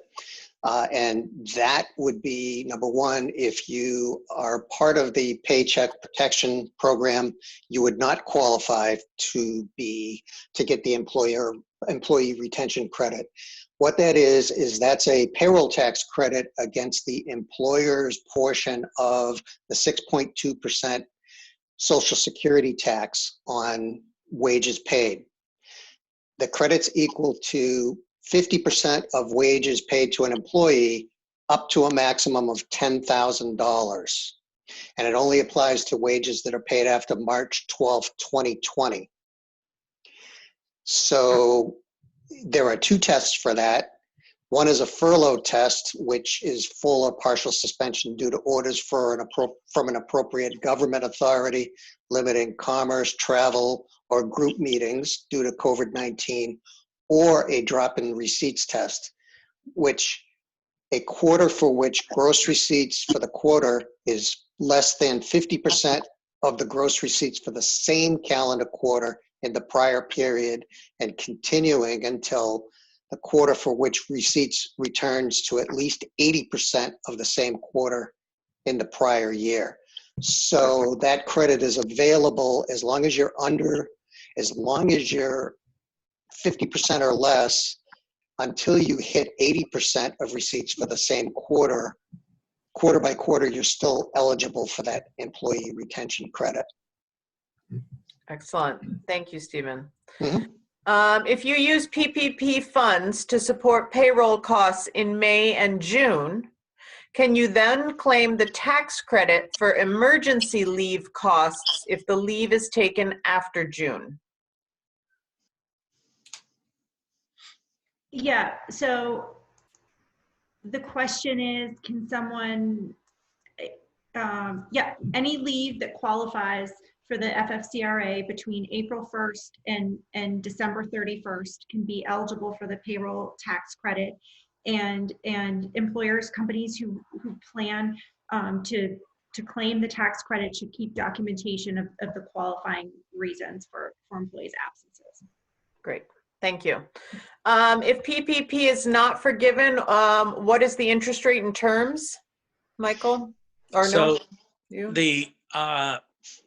And that would be, number one, if you are part of the Paycheck Protection Program, you would not qualify to get the employee retention credit. What that is that's a payroll tax credit against the employer's portion of the 6.2% Social Security tax on wages paid. The credit's equal to 50% of wages paid to an employee up to a maximum of $10,000. And it only applies to wages that are paid after March 12, 2020. So there are two tests for that. One is a furlough test, which is full or partial suspension due to orders from an appropriate government authority limiting commerce, travel, or group meetings due to COVID-19, or a drop in receipts test, which a quarter for which gross receipts for the quarter is less than 50% of the gross receipts for the same calendar quarter in the prior period, and continuing until the quarter for which receipts returns to at least 80% of the same quarter in the prior year. So that credit is available as long as you're 50% or less, until you hit 80% of receipts for the same quarter. Quarter by quarter, you're still eligible for that employee retention credit. Excellent. Thank you, Stephen. Mhm. If you use PPP funds to support payroll costs in May and June, can you then claim the tax credit for emergency leave costs if the leave is taken after June? Yeah, so the question is, can someone, any leave that qualifies for the FFCRA between April 1st and December 31st can be eligible for the payroll tax credit, and employers, companies who plan to claim the tax credit should keep documentation of the qualifying reasons for employees' absences. Great, thank you. If PPP is not forgiven, what is the interest rate in terms, Michael? Or So no? the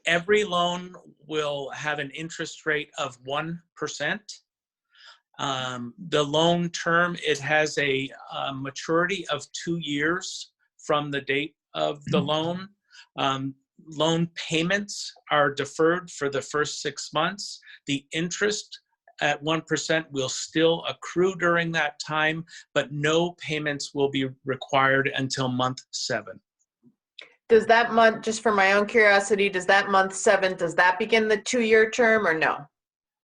every loan will have an interest rate of 1%. The loan term, it has a maturity of 2 years from the date of the loan. Loan payments are deferred for the first 6 months. The interest at 1% will still accrue during that time, but no payments will be required until month 7. Does that month, just for my own curiosity, does that month 7, does that begin the 2-year term or no?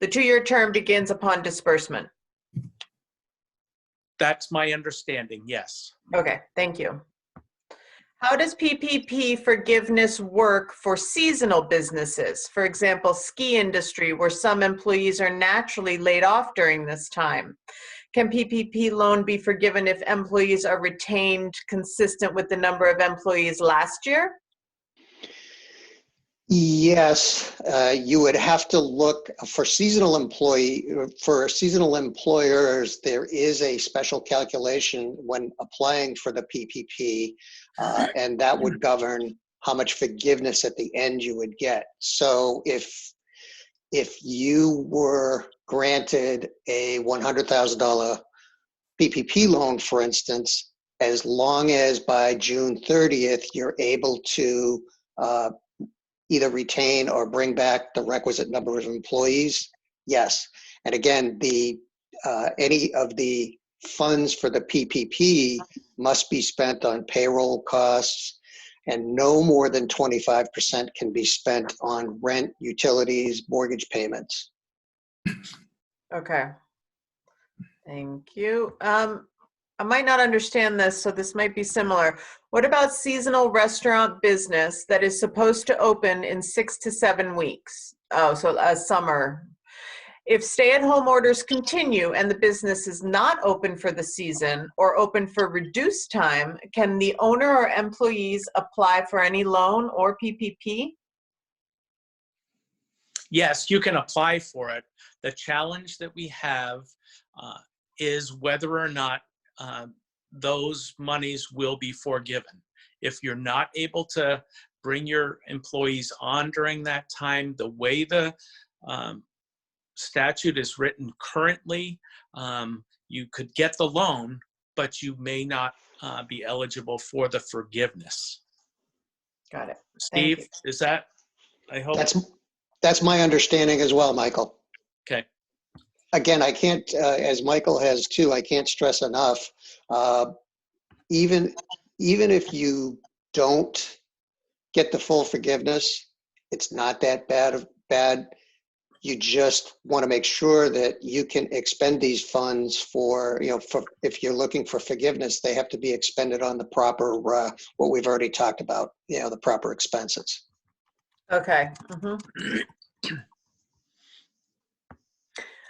The 2-year term begins upon disbursement. That's my understanding, yes. Okay, thank you. How does PPP forgiveness work for seasonal businesses? For example, ski industry, where some employees are naturally laid off during this time. Can PPP loan be forgiven if employees are retained consistent with the number of employees last year? Yes, you would have to look for seasonal employers. There is a special calculation when applying for the PPP, and that would govern how much forgiveness at the end you would get. So if you were granted a $100,000 PPP loan, for instance, as long as by June 30th you're able to either retain or bring back the requisite number of employees, yes. And again, any of the funds for the PPP must be spent on payroll costs, and no more than 25% can be spent on rent, utilities, mortgage payments. Okay. Thank you. I might not understand this, so this might be similar. What about seasonal restaurant business that is supposed to open in 6 to 7 weeks? Oh, so summer. If stay-at-home orders continue and the business is not open for the season or open for reduced time, can the owner or employees apply for any loan or PPP? Yes, you can apply for it. The challenge that we have is whether or not those monies will be forgiven. If you're not able to bring your employees on during that time, the way the statute is written currently, you could get the loan, but you may not be eligible for the forgiveness. Got it. Steve, is that, I hope? That's my understanding as well, Michael. Okay. Again, I can't, as Michael has too, I can't stress enough, even if you don't get the full forgiveness, it's not that bad. You just want to make sure that you can expend these funds for, if you're looking for forgiveness, they have to be expended on the proper, what we've already talked about, the proper expenses. Okay.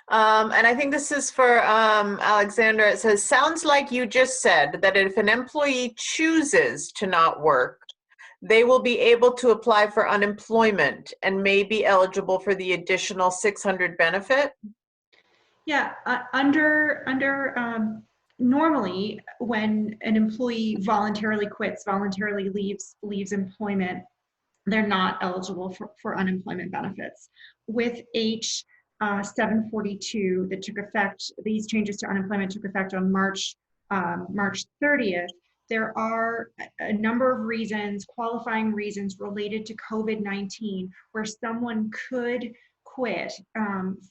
And I think this is for Alexandra. It says, sounds like you just said that if an employee chooses to not work, they will be able to apply for unemployment and may be eligible for the additional 600 benefit? Yeah, normally when an employee voluntarily quits, voluntarily leaves employment, they're not eligible for unemployment benefits. With H 742 that took effect, these changes to unemployment took effect on March 30th. There are a number of reasons, qualifying reasons related to COVID-19 where someone could quit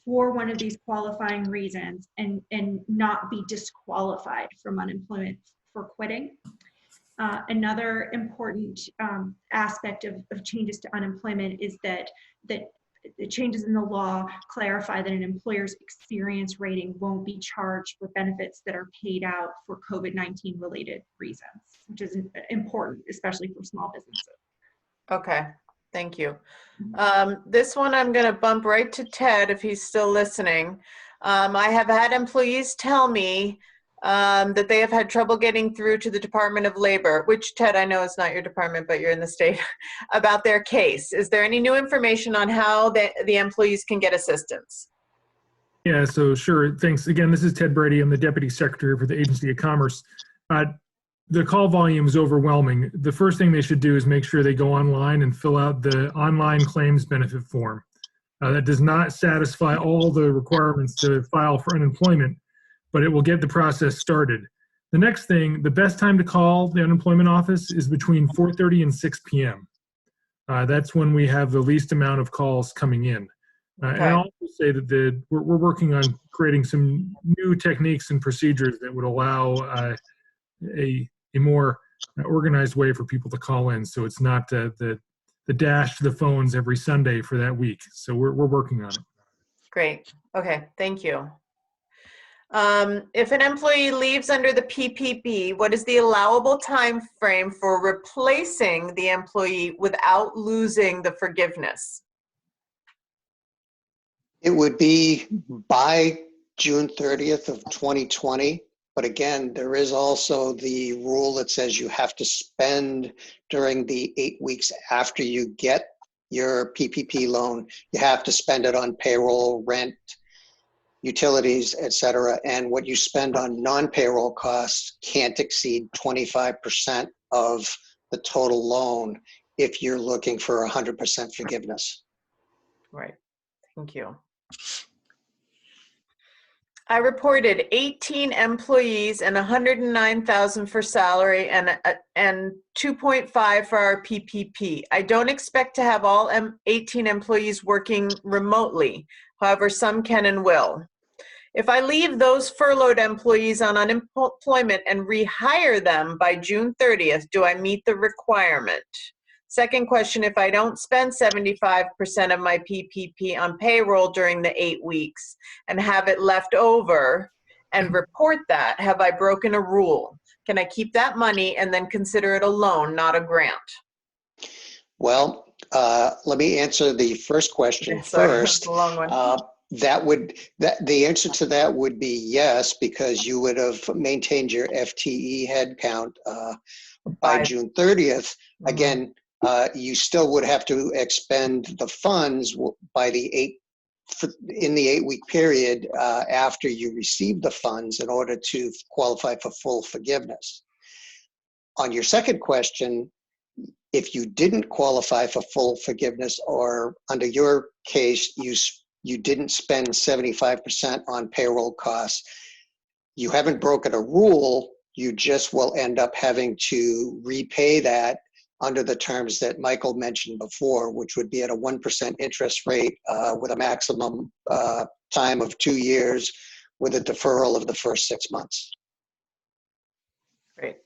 for one of these qualifying reasons and not be disqualified from unemployment for quitting. Another important aspect of changes to unemployment is that the changes in the law clarify that an employer's experience rating won't be charged for benefits that are paid out for COVID-19 related reasons, which is important, especially for small businesses. Okay, thank you. This one I'm going to bump right to Ted if he's still listening. I have had employees tell me that they have had trouble getting through to the Department of Labor, which, Ted, I know is not your department, but you're in the state, about their case. Is there any new information on how the employees can get assistance? Yeah, so sure. Thanks. Again, this is Ted Brady. I'm the Deputy Secretary for the Agency of Commerce. The call volume is overwhelming. The first thing they should do is make sure they go online and fill out the online claims benefit form. That does not satisfy all the requirements to file for unemployment, but it will get the process started. The next thing, the best time to call the unemployment office is between 4:30 and 6 p.m. That's when we have the least amount of calls coming in. And I'll also say that we're working on creating some new techniques and procedures that would allow a more organized way for people to call in. So it's not the dash to the phones every Sunday for that week. So we're working on it. Great. Okay, thank you. If an employee leaves under the PPP, what is the allowable time frame for replacing the employee without losing the forgiveness? It would be by June 30th of 2020. But again, there is also the rule that says you have to spend during the 8 weeks after you get your PPP loan, you have to spend it on payroll, rent, utilities, et cetera. And what you spend on non-payroll costs can't exceed 25% of the total loan if you're looking for 100% forgiveness. Right, thank you. I reported 18 employees and 109,000 for salary and 2.5 for our PPP. I don't expect to have all 18 employees working remotely. However, some can and will. If I leave those furloughed employees on unemployment and rehire them by June 30th, do I meet the requirement? Second question, if I don't spend 75% of my PPP on payroll during the 8 weeks and have it left over and report that, have I broken a rule? Can I keep that money and then consider it a loan, not a grant? Well, let me answer the first question first. That's a long one. The answer to that would be yes, because you would have maintained your FTE head count by June 30th. Again, you still would have to expend the funds by in the 8 week period after you receive the funds in order to qualify for full forgiveness. On your second question, if you didn't qualify for full forgiveness, or under your case, you didn't spend 75% on payroll costs, you haven't broken a rule, you just will end up having to repay that under the terms that Michael mentioned before, which would be at a 1% interest rate with a maximum time of 2 years with a deferral of the first 6 months. Great.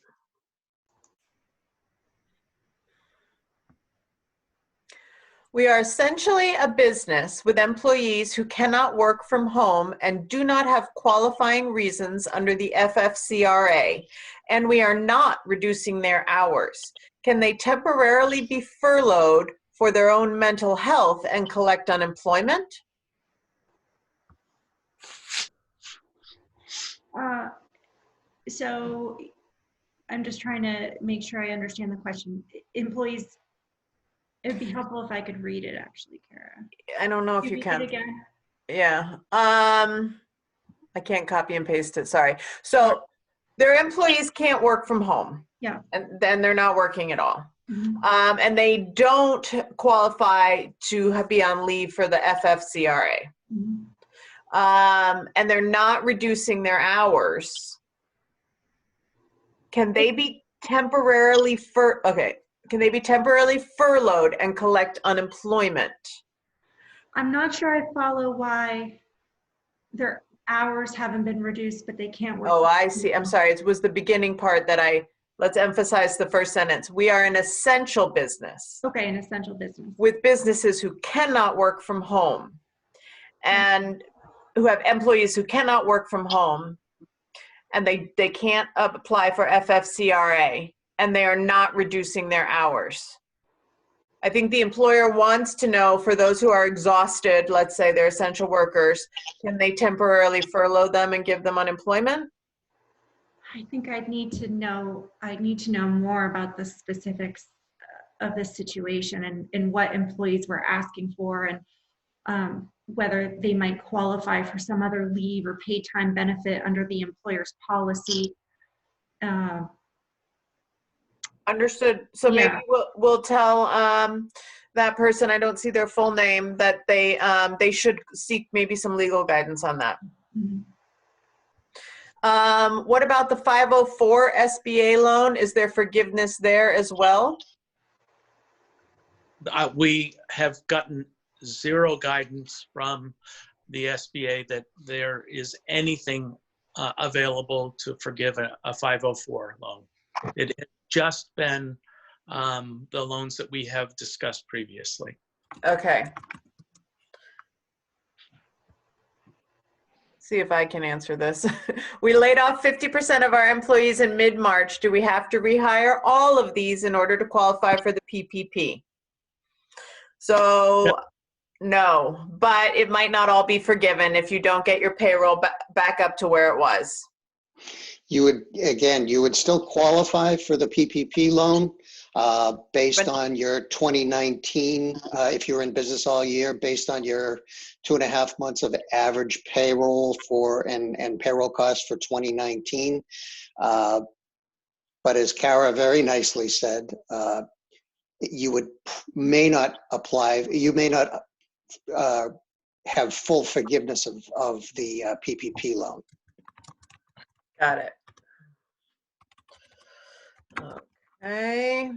We are essentially a business with employees who cannot work from home and do not have qualifying reasons under the FFCRA, and we are not reducing their hours. Can they temporarily be furloughed for their own mental health and collect unemployment? So I'm just trying to make sure I understand the question. Employees, it would be helpful if I could read it actually, Kara. I don't know if you can. Read it again? Yeah. I can't copy and paste it, sorry. So their employees can't work from home. Yeah. And then they're not working at all. Mm-hmm. And they don't qualify to be on leave for the FFCRA. Mm-hmm. And they're not reducing their hours. Can they be temporarily can they be temporarily furloughed and collect unemployment? I'm not sure I follow why their hours haven't been reduced, but they can't work. Oh, I see. I'm sorry. It was the beginning part that let's emphasize the first sentence. We are an essential business. Okay, an essential business. With businesses who cannot work from home and who have employees who cannot work from home, and they can't apply for FFCRA, and they are not reducing their hours. I think the employer wants to know, for those who are exhausted, let's say they're essential workers, can they temporarily furlough them and give them unemployment? I think I need to know more about the specifics of this situation and what employees were asking for, and whether they might qualify for some other leave or paid time benefit under the employer's policy. Understood. So maybe we'll tell that person, I don't see their full name, that they should seek maybe some legal guidance on that. Mm-hmm. What about the 504 SBA loan? Is there forgiveness there as well? We have gotten zero guidance from the SBA that there is anything available to forgive a 504 loan. It has just been the loans that we have discussed previously. Okay. see if I can answer this. We laid off 50% of our employees in mid-March. Do we have to rehire all of these in order to qualify for the PPP? So no, but it might not all be forgiven if you don't get your payroll back up to where it was. You would still qualify for the PPP loan based on your 2019, if you're in business all year, based on your 2.5 months of average payroll and payroll costs for 2019. But as Kara very nicely said, you may not apply, you may not have full forgiveness of the PPP loan. Got it. Okay.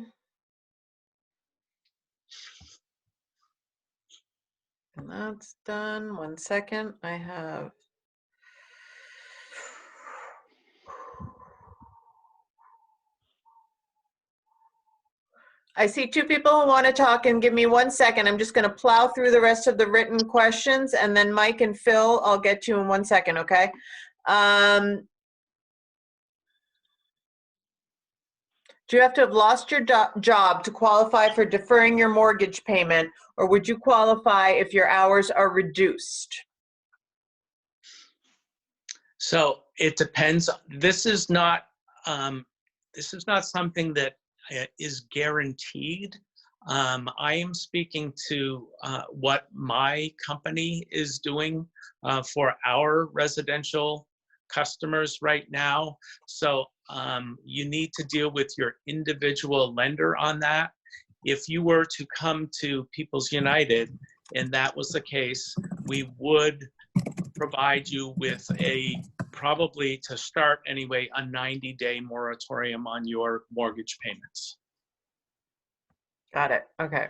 And that's done. 1 second. I see 2 people who want to talk, and give me 1 second. I'm just going to plow through the rest of the written questions, and then Mike and Phil, I'll get to you in 1 second, okay? Do you have to have lost your job to qualify for deferring your mortgage payment, or would you qualify if your hours are reduced? So it depends. This is not something that is guaranteed. I am speaking to what my company is doing for our residential customers right now. So you need to deal with your individual lender on that. If you were to come to People's United and that was the case, we would provide you with probably to start anyway, a 90-day moratorium on your mortgage payments. Got it. Okay.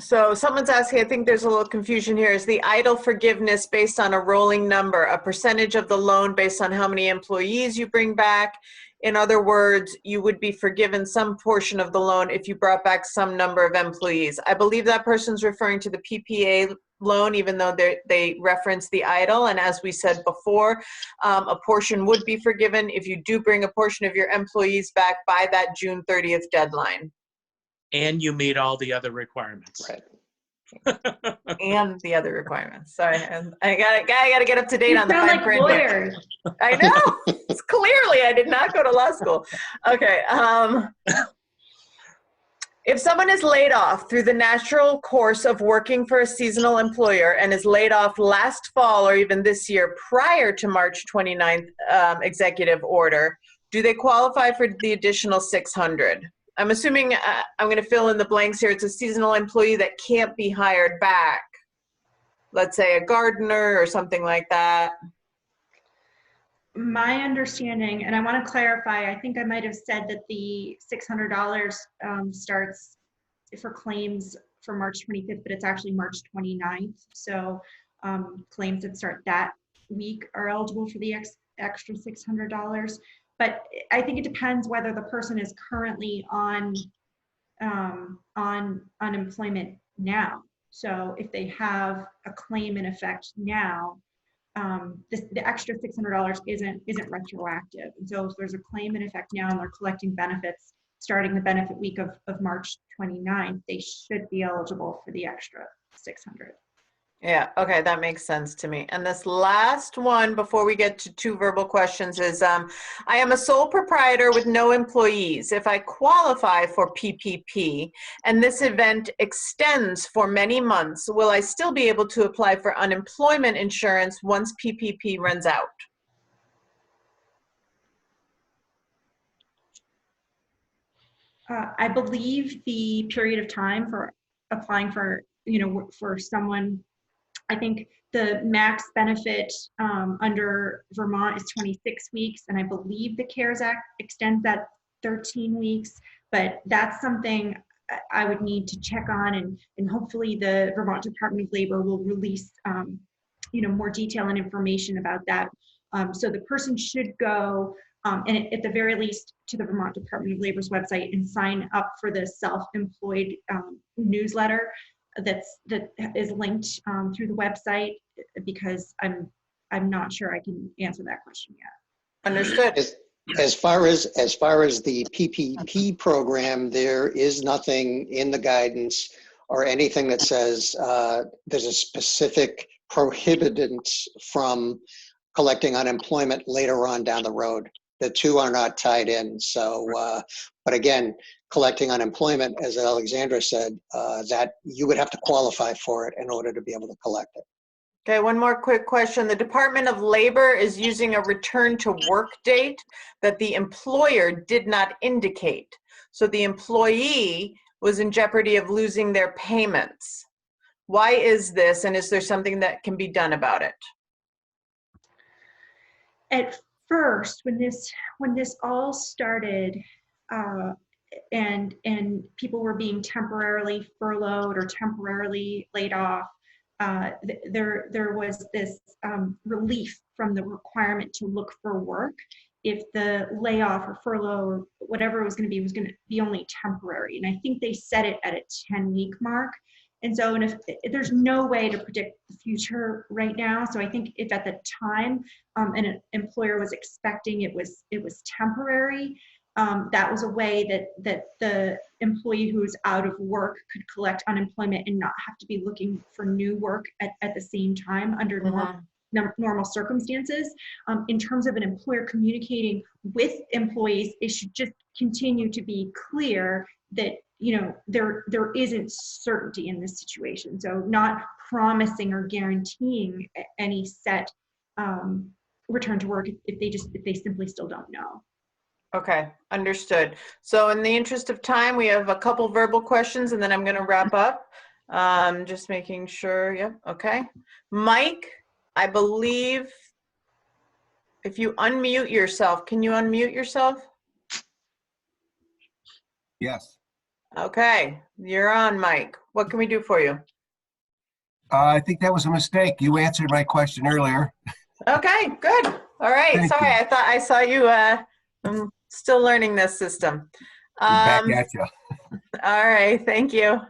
So someone's asking, I think there's a little confusion here. Is the idle forgiveness based on a rolling number, a percentage of the loan based on how many employees you bring back? In other words, you would be forgiven some portion of the loan if you brought back some number of employees. I believe that person's referring to the PPA loan, even though they reference the idle. And as we said before, a portion would be forgiven if you do bring a portion of your employees back by that June 30th deadline. And you meet all the other requirements. Right. And the other requirements. Sorry, I gotta get up to date on the fine print. Lawyers. I know. It's clearly, I did not go to law school. Okay. If someone is laid off through the natural course of working for a seasonal employer and is laid off last fall or even this year prior to March 29th executive order, do they qualify for the additional $600? I'm assuming I'm going to fill in the blanks here. It's a seasonal employee that can't be hired back. Let's say a gardener or something like that. My understanding, and I want to clarify, I think I might have said that the $600 starts for claims for March 25th, but it's actually March 29th. So claims that start that week are eligible for the extra $600. But I think it depends whether the person is currently on unemployment now. So if they have a claim in effect now, the extra $600 isn't retroactive. And so if there's a claim in effect now and they're collecting benefits starting the benefit week of March 29th, they should be eligible for the extra $600. Yeah, okay, that makes sense to me. And this last one, before we get to 2 verbal questions, is I am a sole proprietor with no employees. If I qualify for PPP and this event extends for many months, will I still be able to apply for unemployment insurance once PPP runs out? I believe the period of time for applying for, for someone, I think the max benefit under Vermont is 26 weeks, and I believe the CARES Act extends that 13 weeks, but that's something I would need to check on, and hopefully the Vermont Department of Labor will release more detail and information about that. So the person should go and at the very least to the Vermont Department of Labor's website and sign up for the self-employed newsletter that is linked through the website, because I'm not sure I can answer that question yet. Understood. As far as the PPP program, there is nothing in the guidance or anything that says there's a specific prohibitance from collecting unemployment later on down the road. The two are not tied in. So, but again, collecting unemployment, as Alexandra said, that you would have to qualify for it in order to be able to collect it. Okay, one more quick question. The Department of Labor is using a return to work date that the employer did not indicate. So the employee was in jeopardy of losing their payments. Why is this, and is there something that can be done about it? At first, when this all started, and people were being temporarily furloughed or temporarily laid off, there was this relief from the requirement to look for work if the layoff or furlough or whatever it was going to be only temporary. And I think they set it at a 10-week mark. And so, and if there's no way to predict the future right now, so I think if at the time an employer was expecting it was temporary, that was a way that the employee who's out of work could collect unemployment and not have to be looking for new work at the same time under normal circumstances. In terms of an employer communicating with employees, it should just continue to be clear that, you know, there isn't certainty in this situation. So not promising or guaranteeing any set return to work if they simply still don't know. Okay, understood. So in the interest of time, we have a couple verbal questions and then I'm going to wrap up. Just making sure. Yep. Okay. Mike, I believe if you unmute yourself, can you unmute yourself? Yes. Okay, you're on, Mike. What can we do for you? I think that was a mistake. You answered my question earlier. Okay, good. All right. Thank Sorry, you. I thought I saw you. I'm still learning this system. Back at you. All right, thank you.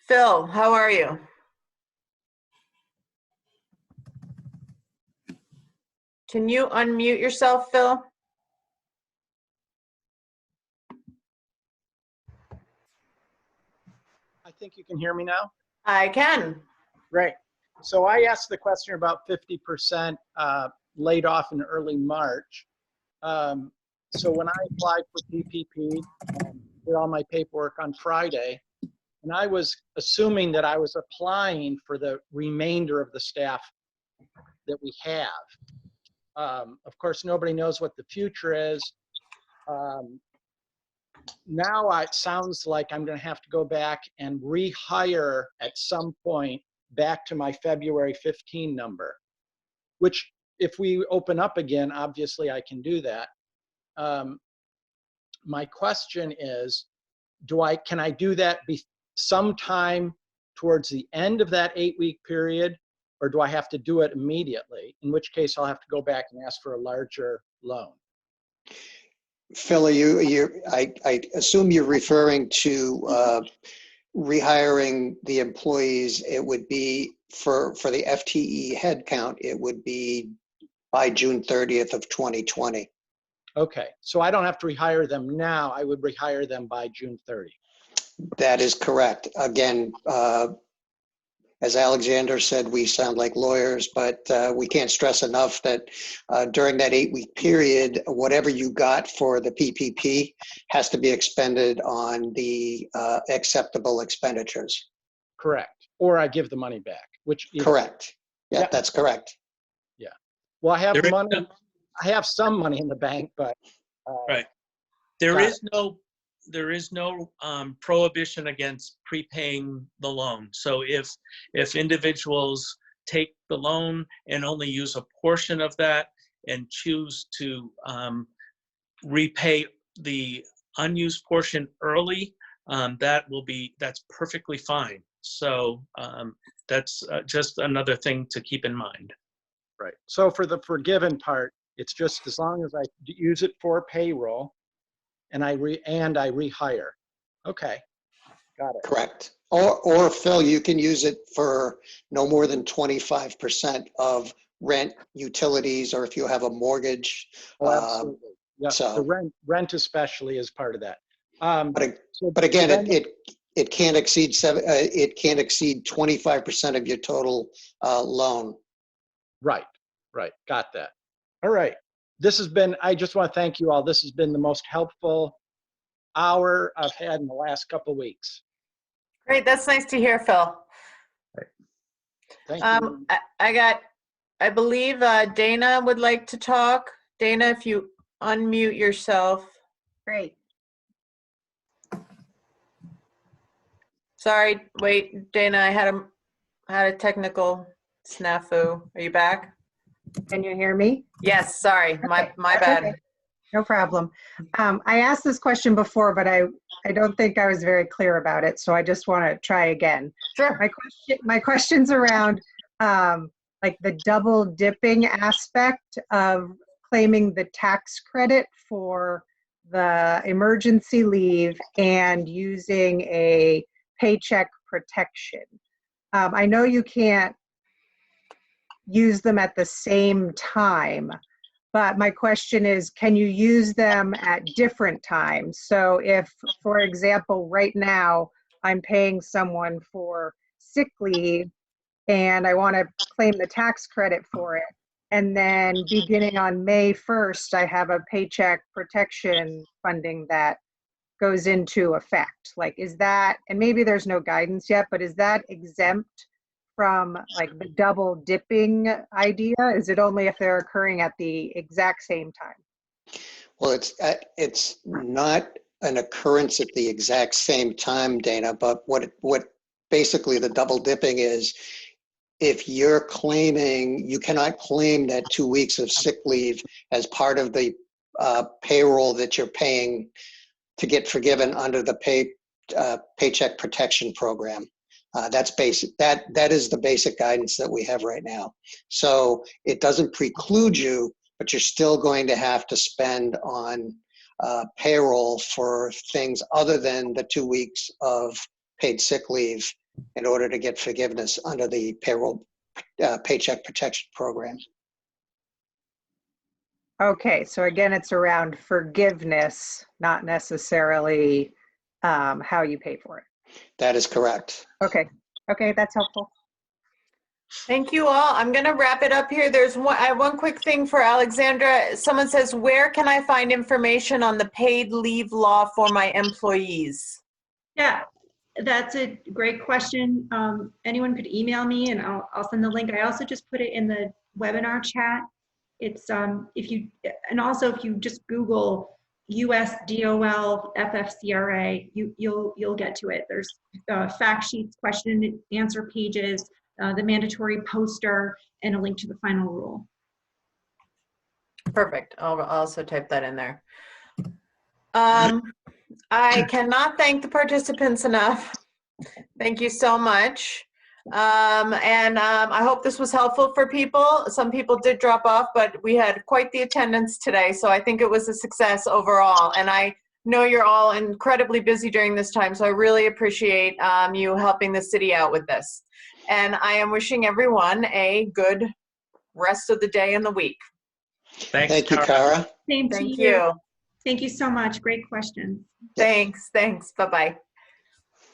Phil, how are you? Can you unmute yourself, Phil? I think you can hear me now. I can. Great. So I asked the question about 50% laid off in early March. So when I applied for PPP, did all my paperwork on Friday, and I was assuming that I was applying for the remainder of the staff that we have. Of course, nobody knows what the future is. Now it sounds like I'm going to have to go back and rehire at some point back to my February 15 number, which if we open up again, obviously I can do that. My question is, can I do that sometime towards the end of that 8-week period, or do I have to do it immediately? In which case I'll have to go back and ask for a larger loan. Phil, I assume you're referring to rehiring the employees. It would be for the FTE headcount, it would be by June 30th of 2020. Okay, so I don't have to rehire them now. I would rehire them by June 30. That is correct. Again, as Alexander said, we sound like lawyers, but we can't stress enough that during that 8-week period, whatever you got for the PPP has to be expended on the acceptable expenditures. Correct. Or I give the money back, which is correct. Yeah, that's correct. Yeah. Well, I have money. I have some money in the bank, but right. There is no prohibition against prepaying the loan. So if individuals take the loan and only use a portion of that and choose to repay the unused portion early, that's perfectly fine. So that's just another thing to keep in mind. Right. So for the forgiven part, it's just as long as I use it for payroll and I rehire. Okay, got it. Correct. Or Phil, you can use it for no more than 25% of rent, utilities, or if you have a mortgage. Oh, absolutely. Yeah, So, the rent especially is part of that. but again, it can't exceed 25% of your total loan. Right, got that. All right, I just want to thank you all. This has been the most helpful hour I've had in the last couple of weeks. Great, that's nice to hear, Phil. Thank you. I believe Dana would like to talk. Dana, if you unmute yourself. Great. Sorry, wait, Dana, I had a technical snafu. Are you back? Can you hear me? Yes, sorry, my bad. Okay. No problem. I asked this question before, but I don't think I was very clear about it, so I just want to try again. Sure. My question's around like the double dipping aspect of claiming the tax credit for the emergency leave and using a paycheck protection. I know you can't use them at the same time, but my question is, can you use them at different times? So if, for example, right now I'm paying someone for sick leave and I want to claim the tax credit for it, and then beginning on May 1st, I have a paycheck protection funding that goes into effect. Like, is that, and maybe there's no guidance yet, but is that exempt from like the double dipping idea? Is it only if they're occurring at the exact same time? Well, it's not an occurrence at the exact same time, Dana, but what basically the double dipping is, if you're claiming, you cannot claim that 2 weeks of sick leave as part of the payroll that you're paying to get forgiven under the paycheck protection program. That's basic. That is the basic guidance that we have right now. So it doesn't preclude you, but you're still going to have to spend on payroll for things other than the 2 weeks of paid sick leave in order to get forgiveness under the payroll paycheck protection program. Okay, so again, it's around forgiveness, not necessarily how you pay for it. That is correct. Okay, that's helpful. Thank you all. I'm going to wrap it up here. I have one quick thing for Alexandra. Someone says, where can I find information on the paid leave law for my employees? Yeah, that's a great question. Anyone could email me and I'll send the link. I also just put it in the webinar chat. It's if you just Google USDOL FFCRA, you'll get to it. There's fact sheets, question and answer pages, the mandatory poster, and a link to the final rule. Perfect. I'll also type that in there. I cannot thank the participants enough. Thank you so much. I hope this was helpful for people. Some people did drop off, but we had quite the attendance today, so I think it was a success overall. And I know you're all incredibly busy during this time, so I really appreciate you helping the city out with this. And I am wishing everyone a good rest of the day and the week. Thank you, Cara. Same to Thank you. you. Thank you so much. Great questions. Thanks. Bye-bye.